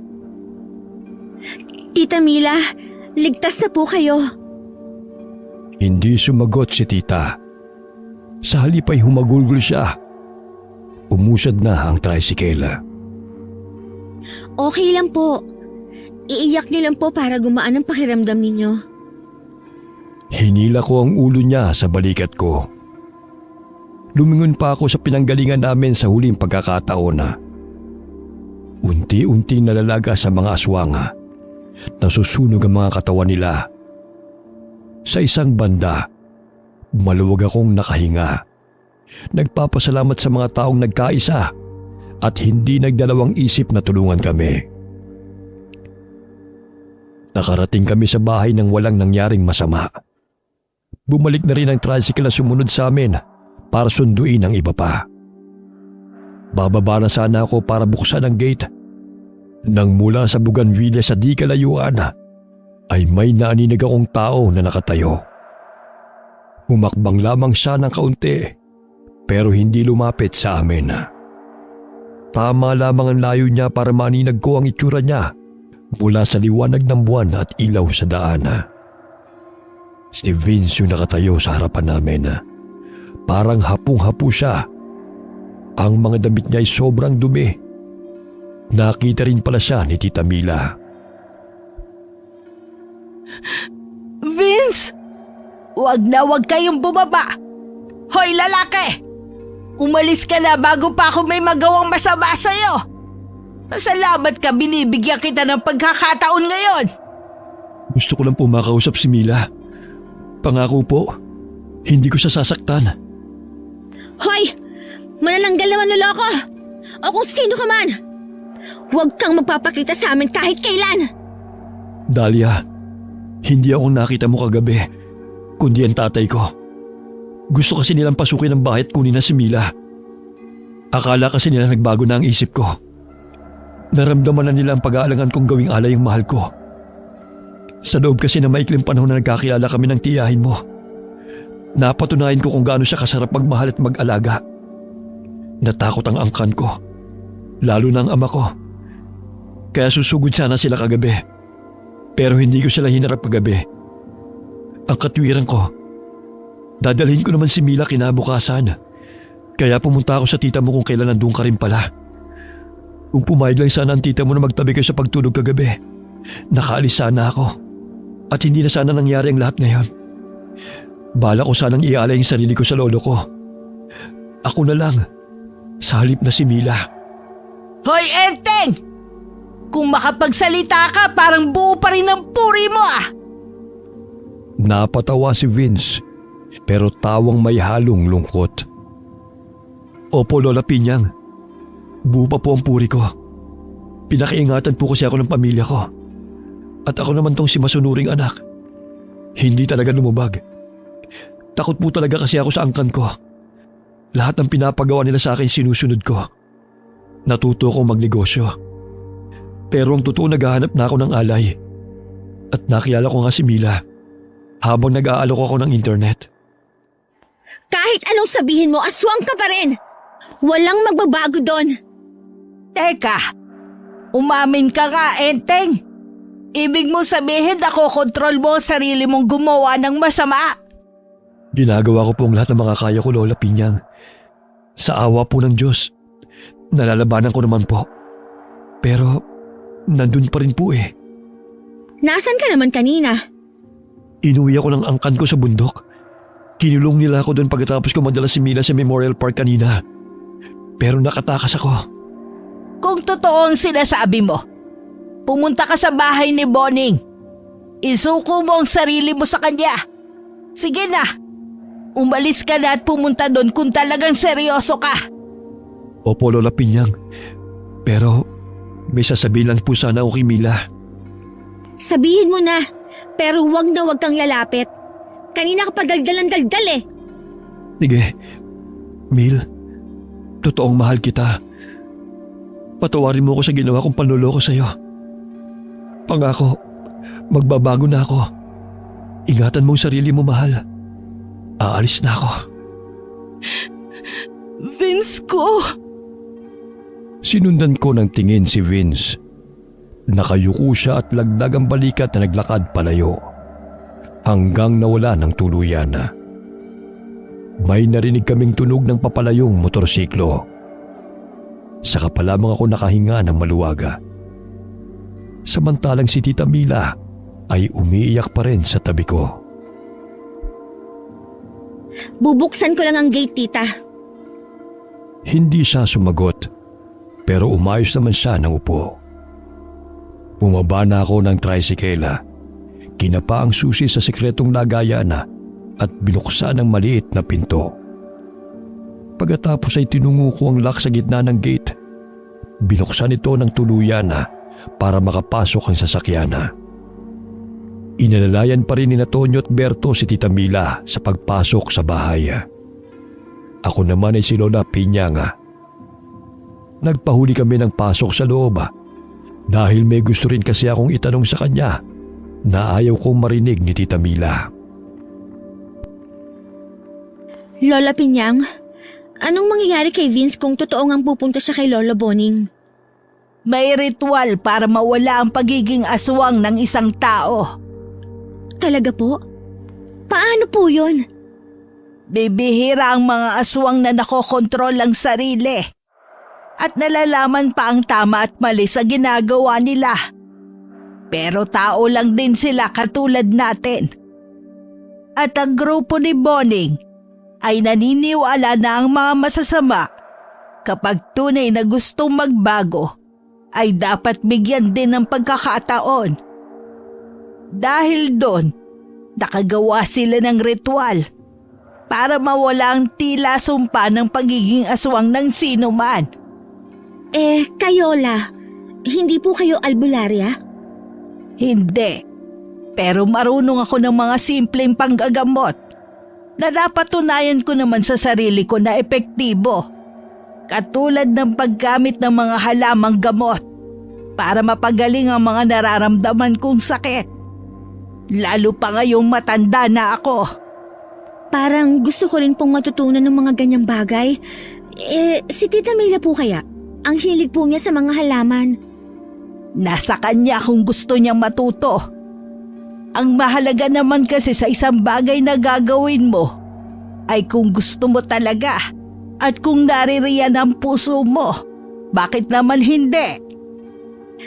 Tita Mila, ligtas na po kayo. Hindi sumagot si Tita. Sa halip ay humagulgol siya. Umusad na ang tricycle. Okay lang po. Iiyak niyo lang po para gumaan ang pakiramdam ninyo. Hinila ko ang ulo niya sa balikat ko. Lumingon pa ako sa pinanggalingan namin sa huling pagkakataon. Unti-unting nalalaga sa mga aswang. Nasusunog ang mga katawan nila. Sa isang banda, maluwag akong nakahinga. Nagpapasalamat sa mga taong nagkaisa at hindi nagdalawang isip na tulungan kami. Nakarating kami sa bahay nang walang nangyaring masama. Bumalik na rin ang tricycle na sumunod sa amin para sunduin ang iba pa. Bababa na sana ako para buksan ang gate. Nang mula sa Bougainvillea sa di kalayuan ay may naaninag akong tao na nakatayo. Humakbang lamang siya ng kaunti pero hindi lumapit sa amin. Tama lamang ang layo niya para maaninag ko ang itsura niya mula sa liwanag ng buwan at ilaw sa daan. Si Vince yung nakatayo sa harapan namin. Parang hapong-hapo siya. Ang mga damit niya ay sobrang dumi. Nakita rin pala siya ni Tita Mila. Vince! Wag kayong bumaba! Hoy lalaki! Umalis ka na bago pa ako may magawang masama sa'yo! Salamat ka, binibigyan kita ng pagkakataon ngayon! Gusto ko lang po makausap si Mila. Pangako po, hindi ko siya sasaktan. Hoy! Manananggal naman niloko! O kung sino ka man! Huwag kang magpapakita sa amin kahit kailan! Dahlia, hindi ako nakita mo kagabi, kundi ang tatay ko. Gusto kasi nilang pasukin ang bahay at kunin na si Mila. Akala kasi nila nagbago na ang isip ko. Naramdaman na nila ang pag-aalangan kong gawing alay ang mahal ko. Sa loob kasi na maikling panahon na nagkakilala kami ng tiyahin mo, napatunayan ko kung gaano siya kasarap magmahal at mag-alaga. Natakot ang angkan ko, lalo na ang ama ko. Kaya susugod sana sila kagabi. Pero hindi ko sila hinarap kagabi. Ang katwiran ko, dadalhin ko naman si Mila kinabukasan. Kaya pumunta ako sa tita mo kung kailan nandun ka rin pala. Kung pumayag lang sana ang tita mo na magtabi kayo sa pagtulog kagabi, nakaalis sana ako. At hindi na sana nangyari ang lahat ngayon. Bala ko sanang ialay ang sarili ko sa lolo ko. Ako na lang, sa halip na si Mila. Hoy Enteng! Kung makapagsalita ka, parang buo pa rin ang puri mo ah! Napatawa si Vince, pero tawang may halong lungkot. Opo, Lola Piñang. Buo pa po ang puri ko. Pinakaingatan po kasi ako ng pamilya ko. At ako naman tong si masunuring anak. Hindi talaga lumubag. Takot po talaga kasi ako sa angkan ko. Lahat ng pinapagawa nila sa akin sinusunod ko. Natuto akong magnegosyo. Pero ang totoo naghahanap na ako ng alay. At nakilala ko nga si Mila habang nag-aalok ako ng internet. Kahit anong sabihin mo, aswang ka pa rin! Walang magbabago doon. Teka, umamin ka nga, Enteng. Ibig mo sabihin ako kontrol mo ang sarili mong gumawa ng masama. Ginagawa ko po ang lahat ng makakaya ko, Lola Pinyang. Sa awa po ng Diyos, nalalabanan ko naman po. Pero, nandun pa rin po eh. Nasaan ka naman kanina? Inuwi ako ng angkan ko sa bundok. Kinulong nila ako doon pagkatapos ko madala si Mila sa Memorial Park kanina. Pero nakatakas ako. Kung totoo ang sinasabi mo, pumunta ka sa bahay ni Boning. Isuko mo ang sarili mo sa kanya. Sige na, umalis ka na at pumunta doon kung talagang seryoso ka. Opo, Lola Pinyang. Pero may sasabihin lang po sana ako kay Mila. Sabihin mo na, pero wag na wag kang lalapit. Kanina ka pa daldal eh. Sige, Mil, totoong mahal kita. Patawarin mo ako sa ginawa kong panloloko sa'yo. Pangako, magbabago na ako. Ingatan mo ang sarili mo, mahal. Aalis na ako. Vince ko! Sinundan ko ng tingin si Vince. Nakayuko siya at lagdag ang balikat na naglakad palayo. Hanggang nawala ng tuluyan. May narinig kaming tunog ng papalayong motorsiklo. Saka pa lamang ako nakahinga ng maluwaga. Samantalang si Tita Mila ay umiiyak pa rin sa tabi ko. Bubuksan ko lang ang gate, tita. Hindi siya sumagot, pero umayos naman siya ng upo. Bumaba na ako ng tricycle. Kinapa ang susi sa sekretong lagayan at binuksan ang maliit na pinto. Pagkatapos ay tinungo ko ang lock sa gitna ng gate. Binuksan ito ng tuluyan para makapasok ang sasakyan. Inalalayan pa rin ni Tonyo at Berto si Tita Mila sa pagpasok sa bahay. Ako naman ay si Lola Pinyang. Nagpahuli kami ng pasok sa loob dahil may gusto rin kasi akong itanong sa kanya na ayaw kong marinig ni Tita Mila. Lola Pinyang, anong mangyayari kay Vince kung totoo ngang pupunta siya kay Lolo Boning? May ritual para mawala ang pagiging aswang ng isang tao. Talaga po? Paano po yun? Bibihira ang mga aswang na nakokontrol ang sarili. At nalalaman pa ang tama at mali sa ginagawa nila. Pero tao lang din sila katulad natin. At ang grupo ni Boning ay naniniwala na ang mga masasama kapag tunay na gustong magbago ay dapat bigyan din ng pagkakataon. Dahil doon, nakagawa sila ng ritual para mawala ang tila sumpa ng pagiging aswang ng sino man. Kayola, hindi po kayo albularya? Hindi, pero marunong ako ng mga simpleng panggagamot na napatunayan ko naman sa sarili ko na epektibo. Katulad ng paggamit ng mga halamang gamot para mapagaling ang mga nararamdaman kong sakit. Lalo pa ngayong matanda na ako. Parang gusto ko rin pong matutunan ng mga ganyang bagay. Si Tita Mila po kaya? Ang hilig po niya sa mga halaman. Nasa kanya kung gusto niyang matuto. Ang mahalaga naman kasi sa isang bagay na gagawin mo ay kung gusto mo talaga at kung naririyan ang puso mo. Bakit naman hindi?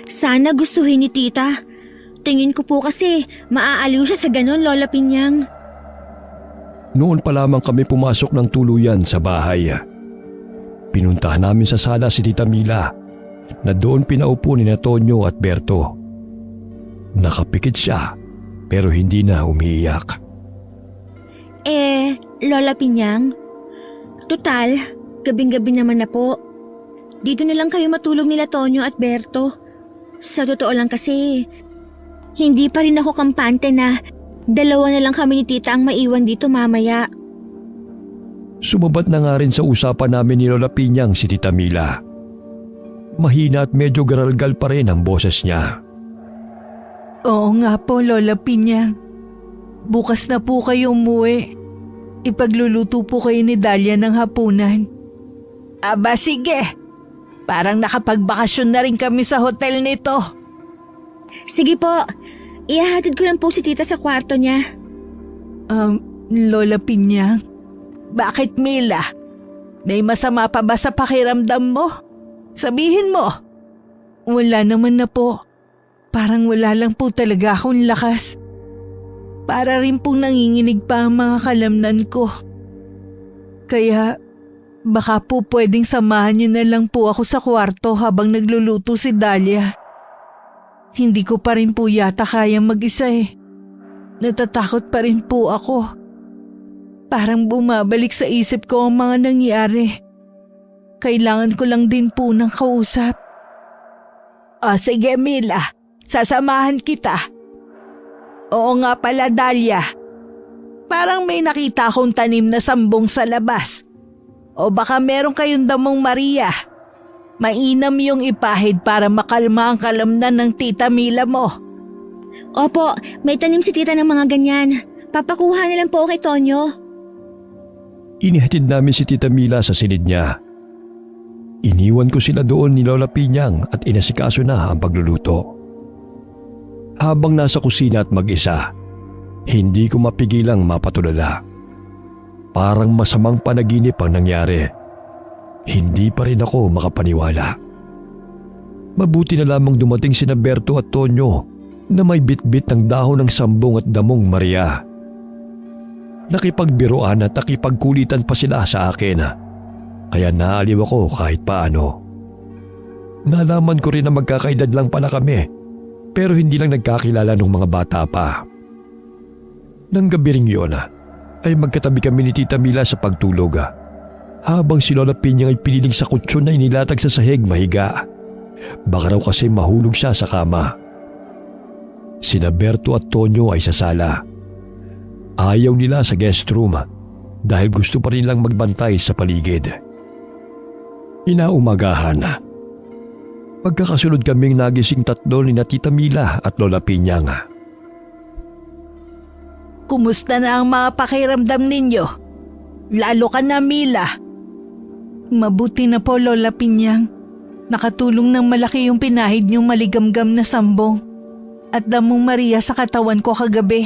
Sana gustuhin ni Tita. Tingin ko po kasi maaaliw siya sa ganon, Lola Pinyang. Noon pa lamang kami pumasok ng tuluyan sa bahay. Pinuntahan namin sa sala si Tita Mila na doon pinaupo ni Tonyo at Berto. Nakapikit siya pero hindi na umiiyak. Lola Pinyang, total, gabing-gabi naman na po. Dito na lang kayo matulog nila Tonyo at Berto. Sa totoo lang kasi, hindi pa rin ako kampante na dalawa na lang kami ni Tita ang maiwan dito mamaya. Sumabat na nga rin sa usapan namin ni Lola Pinyang si Tita Mila. Mahina at medyo garalgal pa rin ang boses niya. Oo nga po, Lola Pinyang. Bukas na po kayo umuwi. Ipagluluto po kayo ni Dahlia ng hapunan. Aba sige, parang nakapagbakasyon na rin kami sa hotel nito. Sige po, ihahatid ko lang po si tita sa kwarto niya. Lola Pinyang, bakit Mila? May masama pa ba sa pakiramdam mo? Sabihin mo. Wala naman na po. Parang wala lang po talaga akong lakas. Para rin pong nanginginig pa ang mga kalamnan ko. Kaya baka po pwedeng samahan niyo na lang po ako sa kwarto habang nagluluto si Dahlia. Hindi ko pa rin po yata kayang mag-isa eh. Natatakot pa rin po ako. Parang bumabalik sa isip ko ang mga nangyari. Kailangan ko lang din po ng kausap. Sige Mila, sasamahan kita. Oo nga pala Dahlia. Parang may nakita akong tanim na sambong sa labas. O baka meron kayong damong Maria. Mainam yung ipahid para makalma ang kalamnan ng tita Mila mo. Opo, may tanim si tita ng mga ganyan. Papakuha na lang po kay Tonyo. Inihatid namin si Tita Mila sa silid niya. Iniwan ko sila doon ni Lola Pinyang at inasikaso na ang pagluluto. Habang nasa kusina at mag-isa, hindi ko mapigilang mapatulala. Parang masamang panaginip ang nangyari. Hindi pa rin ako makapaniwala. Mabuti na lamang dumating sina Berto at Tonyo na may bitbit ng dahon ng sambong at damong Maria. Nakipagbiruan at nakipagkulitan pa sila sa akin. Kaya naaliw ako kahit paano. Nalaman ko rin na magkakaedad lang pala kami, pero hindi lang nagkakilala ng mga bata pa. Nang gabi ring yun, ay magkatabi kami ni Tita Mila sa pagtulog. Habang si Lola Pinyang ay piniling sa kutsyon na inilatag sa sahig mahiga. Baka raw kasi mahulog siya sa kama. Sina Berto at Tonyo ay sa sala. Ayaw nila sa guest room dahil gusto pa rin lang magbantay sa paligid. Inaumagahan. Pagkakasunod kaming nagising tatlo ni Tita Mila at Lola Pinyang. Kumusta na ang mga pakiramdam ninyo? Lalo ka na Mila. Mabuti na po Lola Pinyang. Nakatulong ng malaki yung pinahid niyong maligamgam na sambong at damong Maria sa katawan ko kagabi.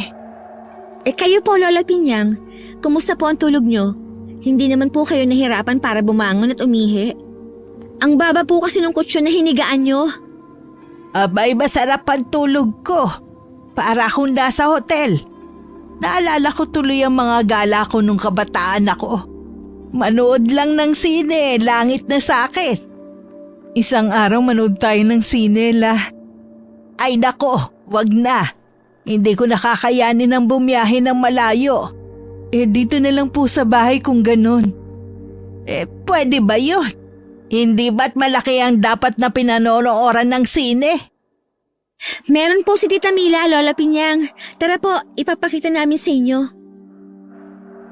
Kayo po Lola Pinyang, kumusta po ang tulog nyo? Hindi naman po kayo nahirapan para bumangon at umihi. Ang baba po kasi ng kutsyon na hinigaan nyo. Abay, masarap ang tulog ko. Para akong nasa hotel. Naalala ko tuloy ang mga gala ko nung kabataan ako. Manood lang ng sine, langit na sakit. Isang araw manood tayo ng sine, Ay nako, wag na. Hindi ko nakakayanin ang bumiyahe ng malayo. Dito na lang po sa bahay kung ganun. Pwede ba yun? Hindi ba't malaki ang dapat na pinanonooran ng sine? Meron po si Tita Mila, Lola Pinyang. Tara po, ipapakita namin sa inyo.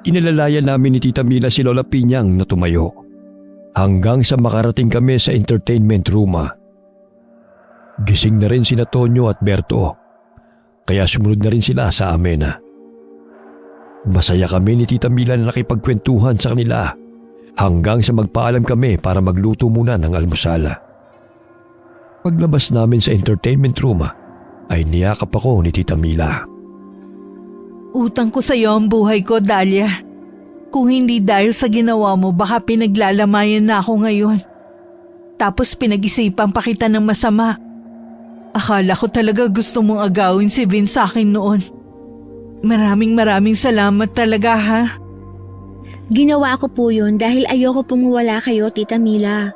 Inilalayan namin ni Tita Mila si Lola Pinyang na tumayo. Hanggang sa makarating kami sa entertainment room. Gising na rin sina Tonyo at Berto. Kaya sumunod na rin sila sa amin. Masaya kami ni Tita Mila na nakipagkwentuhan sa kanila hanggang sa magpaalam kami para magluto muna ng almusal. Paglabas namin sa entertainment room ay niyakap ako ni Tita Mila. Utang ko sa iyo ang buhay ko, Dahlia. Kung hindi dahil sa ginawa mo, baka pinaglalamayan na ako ngayon. Tapos pinag-isipan pa kita ng masama. Akala ko talaga gusto mong agawin si Vince sa akin noon. Maraming salamat talaga ha. Ginawa ko po yun dahil ayoko pong wala kayo, Tita Mila.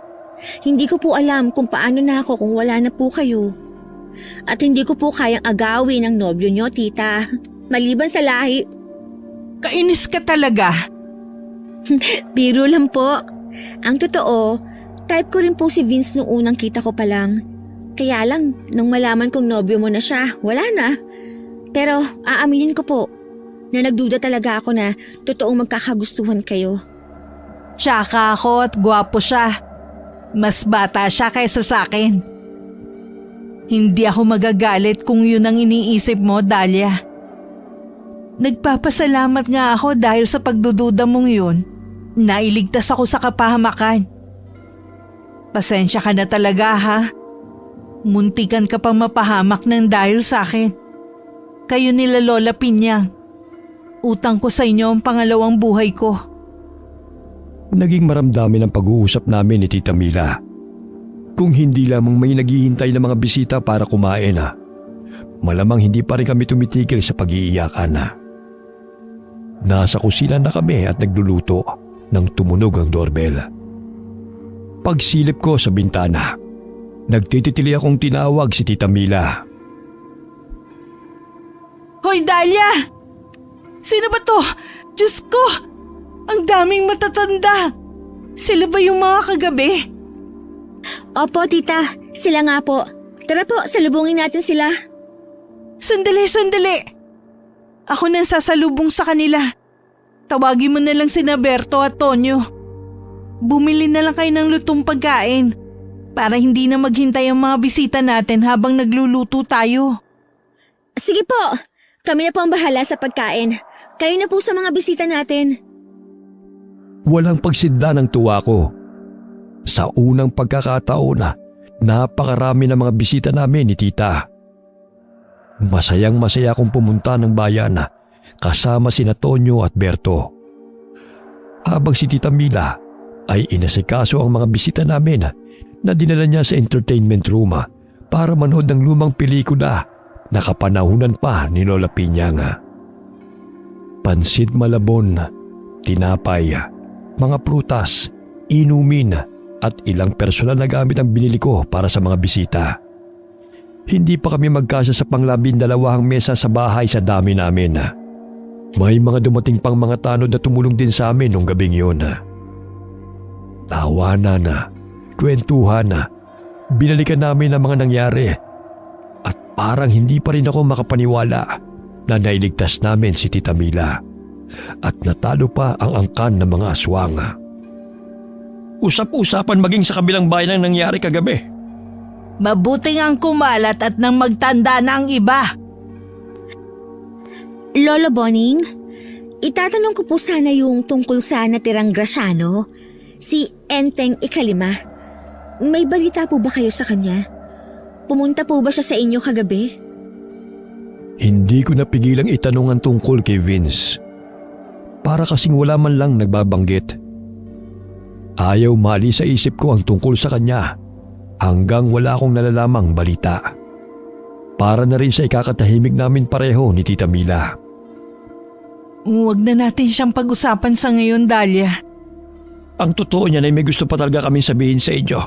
Hindi ko po alam kung paano na ako kung wala na po kayo. At hindi ko po kayang agawin ang nobyo nyo, Tita. Maliban sa lahi. Kainis ka talaga. Biro lang po. Ang totoo, type ko rin po si Vince nung unang kita ko pa lang. Kaya lang, nung malaman kong nobyo mo na siya, wala na. Pero aaminin ko po, na nagduda talaga ako na totoong magkakagustuhan kayo. Tsaka ako at gwapo siya. Mas bata siya kaysa sa akin. Hindi ako magagalit kung yun ang iniisip mo, Dahlia. Nagpapasalamat nga ako dahil sa pagdududa mong yun. Nailigtas ako sa kapahamakan. Pasensya ka na talaga ha. Muntikan ka pang mapahamak ng dahil sa akin. Kayo nila Lola Pinyang. Utang ko sa inyo ang pangalawang buhay ko. Naging maramdamin ang pag-uusap namin ni Tita Mila. Kung hindi lamang may naghihintay na mga bisita para kumain malamang hindi pa rin kami tumitigil sa pag-iiyakan Nasa kusina na kami at nagluluto nang tumunog ang doorbell. Pagsilip ko sa bintana, nagtitili akong tinawag si Tita Mila. Hoy Dahlia! Sino ba to? Diyos ko! Ang daming matatanda! Sila ba yung mga kagabi? Opo, tita. Sila nga po. Tara po, salubungin natin sila. Sandali! Ako nang sasalubong sa kanila. Tawagin mo na lang sina Berto at Tonyo. Bumili na lang kayo ng lutong pagkain para hindi na maghintay ang mga bisita natin habang nagluluto tayo. Sige po. Kami na po ang bahala sa pagkain. Kayo na po sa mga bisita natin. Walang pagsidla ng tuwa ko. Sa unang pagkakataon napakarami ng mga bisita namin ni Tita. Masayang-masaya akong pumunta ng bayan kasama sina Tonyo at Berto. Habang si Tita Mila ay inasikaso ang mga bisita namin na dinala niya sa entertainment room para manood ng lumang pelikula na kapanahunan pa ni Lola Pinyang. Pansit malabon, tinapay, mga prutas, inumin at ilang personal na gamit ang binili ko para sa mga bisita. Hindi pa kami magkasya sa pang-12 mesa sa bahay sa dami namin. May mga dumating pang mga tanod na tumulong din sa amin nung gabing yun. Tawanan, kwentuhan, binalikan namin ang mga nangyari. At parang hindi pa rin ako makapaniwala na nailigtas namin si Tita Mila. At natalo pa ang angkan ng mga aswang. Usap-usapan maging sa kabilang bayan ang nangyari kagabi. Mabuting ang kumalat at nang magtanda na ang iba. Lolo Boning, itatanong ko po sana yung tungkol sa natirang Graciano, si Enteng Ikalima. May balita po ba kayo sa kanya? Pumunta po ba siya sa inyo kagabi? Hindi ko napigilang itanong ang tungkol kay Vince. Para kasing wala man lang nagbabanggit. Ayaw mali sa isip ko ang tungkol sa kanya hanggang wala akong nalalamang balita. Para na rin sa ikakatahimik namin pareho ni Tita Mila. Huwag na natin siyang pag-usapan sa ngayon, Dahlia. Ang totoo niyan ay may gusto pa talaga kami sabihin sa inyo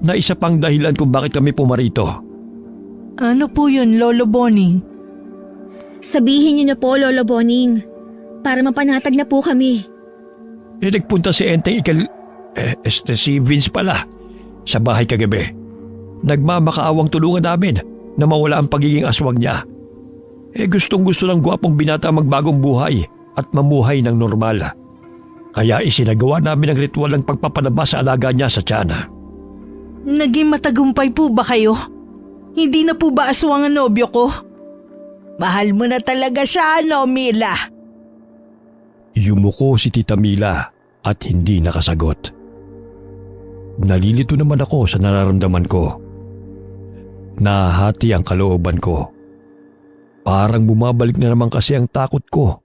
na isa pang dahilan kung bakit kami pumarito. Ano po yun, Lolo Boning? Sabihin niyo na po, Lolo Boning, para mapanatag na po kami. Nagpunta si Enteng si Vince pala sa bahay kagabi. Nagmamakaawang tulungan namin na mawala ang pagiging aswang niya. Gustong-gusto ng gwapong binata magbagong buhay at mamuhay ng normal. Kaya isinagawa namin ang ritual ng pagpapalabas sa alaga niya sa tiyan. Naging matagumpay po ba kayo? Hindi na po ba aswang ang nobyo ko? Mahal mo na talaga siya, no, Mila? Yumuko si Tita Mila at hindi nakasagot. Nalilito naman ako sa nararamdaman ko. Nahati ang kalooban ko. Parang bumabalik na naman kasi ang takot ko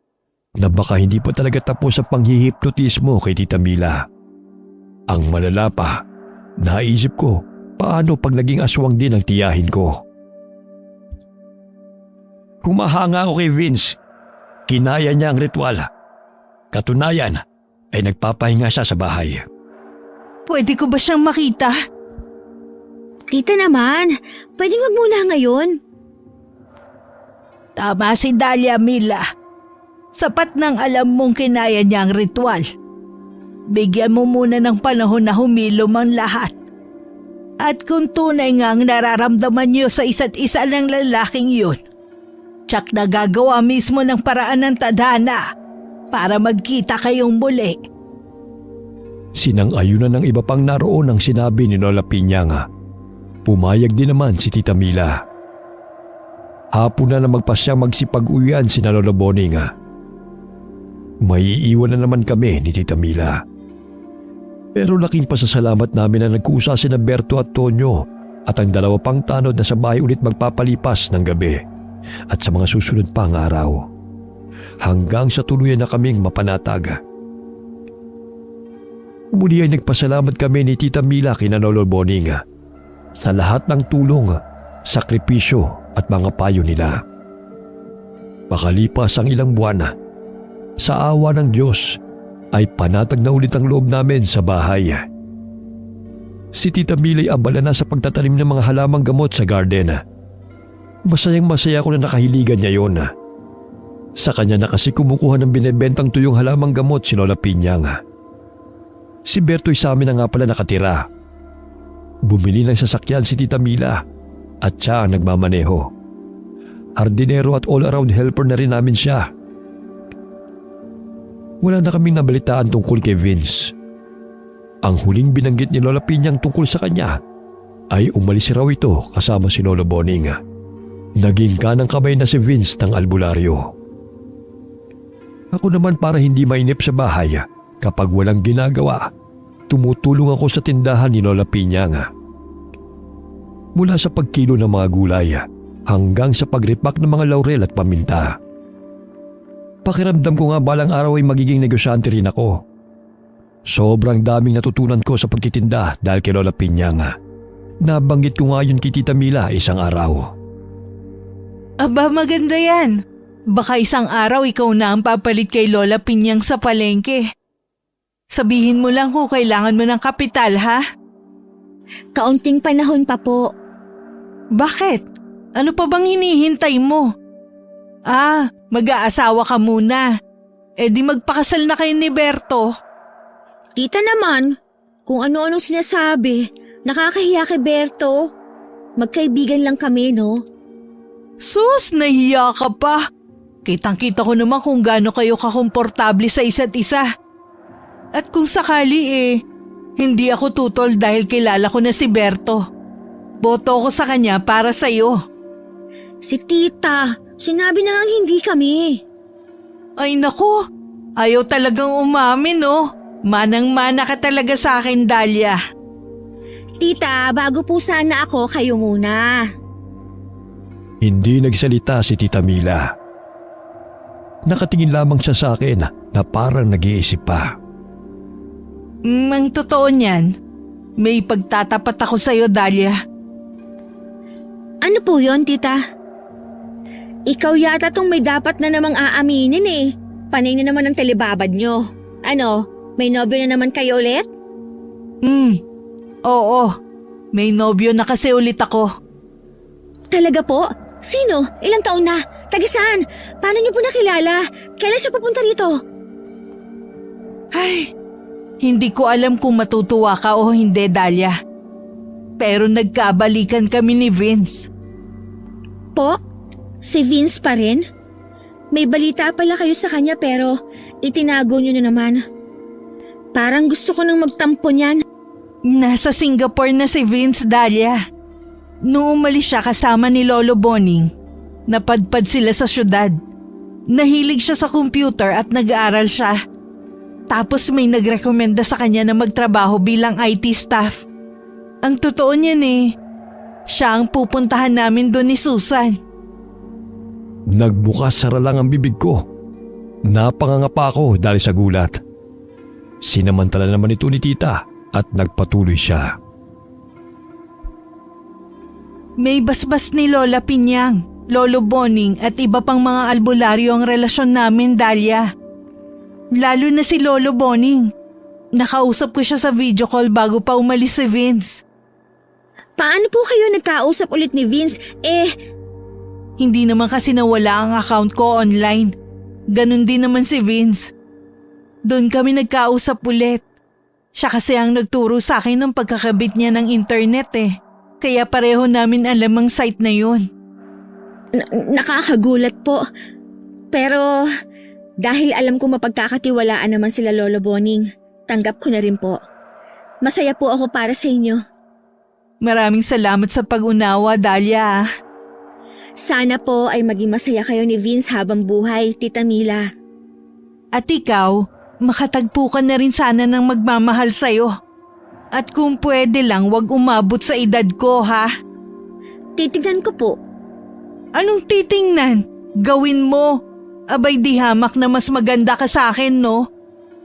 na baka hindi pa talaga tapos ang panghihipnotismo kay Tita Mila. Ang malala pa, naisip ko paano pag naging aswang din ang tiyahin ko. Humahanga ako kay Vince. Kinaya niya ang ritual. Katunayan ay nagpapahinga siya sa bahay. Pwede ko ba siyang makita? Tita naman, pwedeng wag muna ngayon. Tama si Dahlia, Mila. Sapat nang alam mong kinaya niya ang ritual. Bigyan mo muna ng panahon na humilom ang lahat. At kung tunay nga ang nararamdaman niyo sa isa't isa ng lalaking yun, tsak na gagawa mismo ng paraan ng tadhana para magkita kayong muli. Sinang-ayunan ng iba pang naroon ang sinabi ni Lola Pinyang. Pumayag din naman si Tita Mila. Hapon na magpasyang magsipag-uwian si Lolo Boning. May iiwan na naman kami ni Tita Mila. Pero laking pasasalamat namin na nagkusa si Berto at Tonyo at ang dalawa pang tanod na sa bahay ulit magpapalipas ng gabi at sa mga susunod pang araw. Hanggang sa tuluyan na kaming mapanatag. Muli ay nagpasalamat kami ni Tita Mila kina Lolo Boning sa lahat ng tulong, sakripisyo at mga payo nila. Makalipas ang ilang buwan, sa awa ng Diyos ay panatag na ulit ang loob namin sa bahay. Si Tita Mila ay abala na sa pagtatanim ng mga halamang gamot sa garden. Masayang masaya ako na nakahiligan niya yon. Sa kanya na kasi kumukuha ng binebentang tuyong halamang gamot si Lola Pinyang. Si Berto'y sa amin na nga pala nakatira. Bumili ng sasakyan si Tita Mila at siya ang nagmamaneho. Hardinero at all-around helper na rin namin siya. Wala na kaming nabalitaan tungkol kay Vince. Ang huling binanggit ni Lola Pinyang tungkol sa kanya ay umalis raw ito kasama si Lolo Boning. Naging kanang kamay na si Vince ng albularyo. Ako naman para hindi mainip sa bahay kapag walang ginagawa, tumutulong ako sa tindahan ni Lola Pinyang. Mula sa pagkilo ng mga gulay hanggang sa pagripak ng mga laurel at paminta. Pakiramdam ko nga balang araw ay magiging negosyante rin ako. Sobrang daming natutunan ko sa pagtitinda dahil kay Lola Pinyang. Nabanggit ko nga yun kay Tita Mila isang araw. Aba, maganda yan. Baka isang araw ikaw na ang papalit kay Lola Pinyang sa palengke. Sabihin mo lang kung kailangan mo ng kapital, ha? Kaunting panahon pa po. Bakit? Ano pa bang hinihintay mo? Mag-aasawa ka muna. Di magpakasal na kayo ni Berto. Tita naman, kung ano-ano sinasabi, nakakahiya kay Berto. Magkaibigan lang kami, no? Sus, nahiya ka pa. Kitang-kita ko naman kung gaano kayo kakomportable sa isa't isa. At kung sakali hindi ako tutol dahil kilala ko na si Berto. Boto ko sa kanya para sa'yo. Si Tita, sinabi na nga hindi kami. Ay naku, ayaw talagang umamin, no? Manang-mana ka talaga sa akin, Dahlia. Tita, bago po sana ako, kayo muna. Hindi nagsalita si Tita Mila. Nakatingin lamang siya sa akin na parang nag-iisip pa. Ang totoo niyan, may pagtatapat ako sa'yo, Dahlia. Ano po yon, Tita? Ikaw yata tong may dapat na namang aaminin eh. Panay na naman ang telebabad nyo. Ano, may nobyo na naman kayo ulit? Oo. May nobyo na kasi ulit ako. Talaga po? Sino? Ilang taon na? Taga-saan? Paano niyo po nakilala? Kailan siya papunta rito? Ay, hindi ko alam kung matutuwa ka o hindi, Dahlia. Pero nagkabalikan kami ni Vince. Po? Si Vince pa rin? May balita pala kayo sa kanya pero itinago niyo na naman. Parang gusto ko nang magtampo niyan. Nasa Singapore na si Vince, Dahlia. Noong umalis siya kasama ni Lolo Boning, napadpad sila sa syudad. Nahilig siya sa computer at nag-aaral siya. Tapos may nagrekomenda sa kanya na magtrabaho bilang IT staff. Ang totoo niyan siya ang pupuntahan namin doon ni Susan. Nagbukas-sara lang ang bibig ko. Napangangapa ako dahil sa gulat. Sinamantala naman ito ni Tita at nagpatuloy siya. May basbas ni Lola Pinyang, Lolo Boning at iba pang mga albularyo ang relasyon namin, Dahlia. Lalo na si Lolo Boning. Nakausap ko siya sa video call bago pa umalis si Vince. Paano po kayo nagkausap ulit ni Vince? Hindi naman kasi nawala ang account ko online. Ganon din naman si Vince. Doon kami nagkausap ulit. Siya kasi ang nagturo sa akin ng pagkakabit niya ng internet Kaya pareho namin alam ang site na yun. Nakakagulat po. Pero dahil alam ko mapagkakatiwalaan naman sila Lolo Boning, tanggap ko na rin po. Masaya po ako para sa inyo. Maraming salamat sa pag-unawa, Dahlia. Sana po ay maging masaya kayo ni Vince habang buhay, Tita Mila. At ikaw, makatagpo ka na rin sana ng magmamahal sa'yo. At kung pwede lang, wag umabot sa edad ko, ha? Titignan ko po. Anong titingnan? Gawin mo. Abay di hamak na mas maganda ka sa akin, no?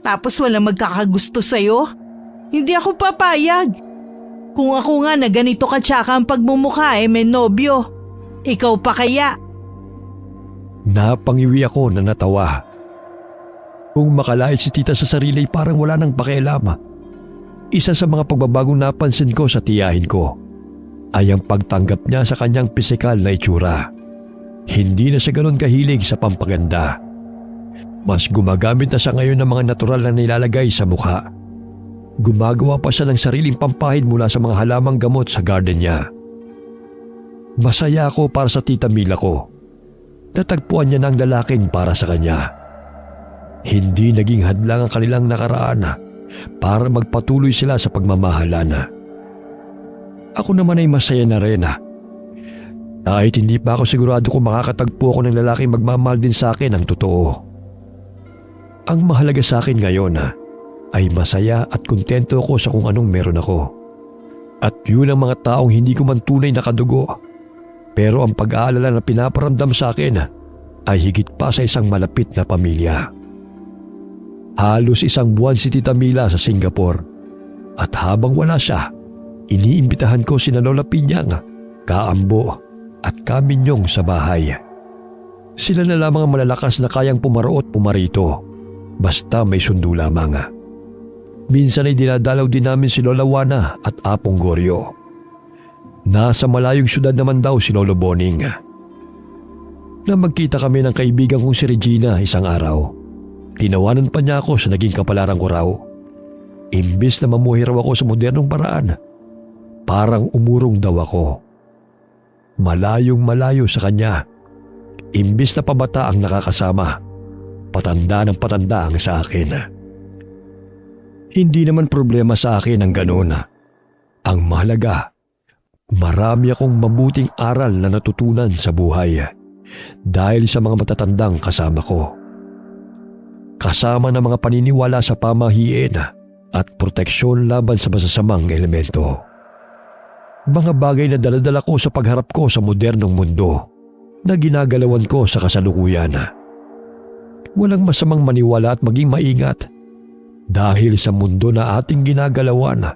Tapos wala magkakagusto sa'yo? Hindi ako papayag. Kung ako nga na ganito ka tsaka ang pagmumukha may nobyo. Ikaw pa kaya? Napangiwi ako na natawa. Kung makalait si tita sa sarili parang wala nang pakialam. Isa sa mga pagbabagong napansin ko sa tiyahin ko ay ang pagtanggap niya sa kanyang pisikal na itsura. Hindi na siya ganoon kahilig sa pampaganda. Mas gumagamit na siya ngayon ng mga natural na nilalagay sa mukha. Gumagawa pa siya ng sariling pampahid mula sa mga halamang gamot sa garden niya. Masaya ako para sa tita Mila ko. Natagpuan niya ng lalaking para sa kanya. Hindi naging hadlang ang kanilang nakaraan para magpatuloy sila sa pagmamahalan. Ako naman ay masaya na rin. Kahit hindi pa ako sigurado kung makakatagpo ako ng lalaking magmamahal din sa akin ng totoo. Ang mahalaga sa akin ngayon ay masaya at kontento ako sa kung anong meron ako. At yun ang mga taong hindi ko man tunay na kadugo. Pero ang pag-aalala na pinaparamdam sa akin ay higit pa sa isang malapit na pamilya. Halos isang buwan si Tita Mila sa Singapore. At habang wala siya, iniimbitahan ko sina Lola Pinyang, Kaambo at Kaminyong sa bahay. Sila na lamang ang malalakas na kayang pumaro at pumarito, basta may sundo lamang. Minsan ay dinadalaw din namin si Lola Wana at Apong Goryo. Nasa malayong syudad naman daw si Lolo Boning. Na magkita kami ng kaibigan kong si Regina isang araw. Tinawanan pa niya ako sa naging kapalaran ko raw. Imbis na mamuhi raw ako sa modernong paraan, parang umurong daw ako. Malayong malayo sa kanya. Imbis na pabata ang nakakasama, patanda ng patanda ang sa akin. Hindi naman problema sa akin ang ganoon. Ang mahalaga, marami akong mabuting aral na natutunan sa buhay dahil sa mga matatandang kasama ko. Kasama ng mga paniniwala sa pamahiin at proteksyon laban sa masasamang elemento. Mga bagay na daladala ko sa pagharap ko sa modernong mundo na ginagalawan ko sa kasalukuyan. Walang masamang maniwala at maging maingat dahil sa mundo na ating ginagalawan,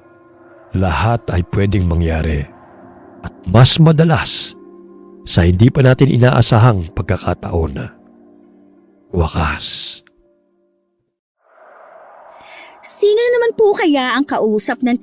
lahat ay pwedeng mangyari. At mas madalas sa hindi pa natin inaasahang pagkakataon. Wakas. Sino na naman po kaya ang kausap ng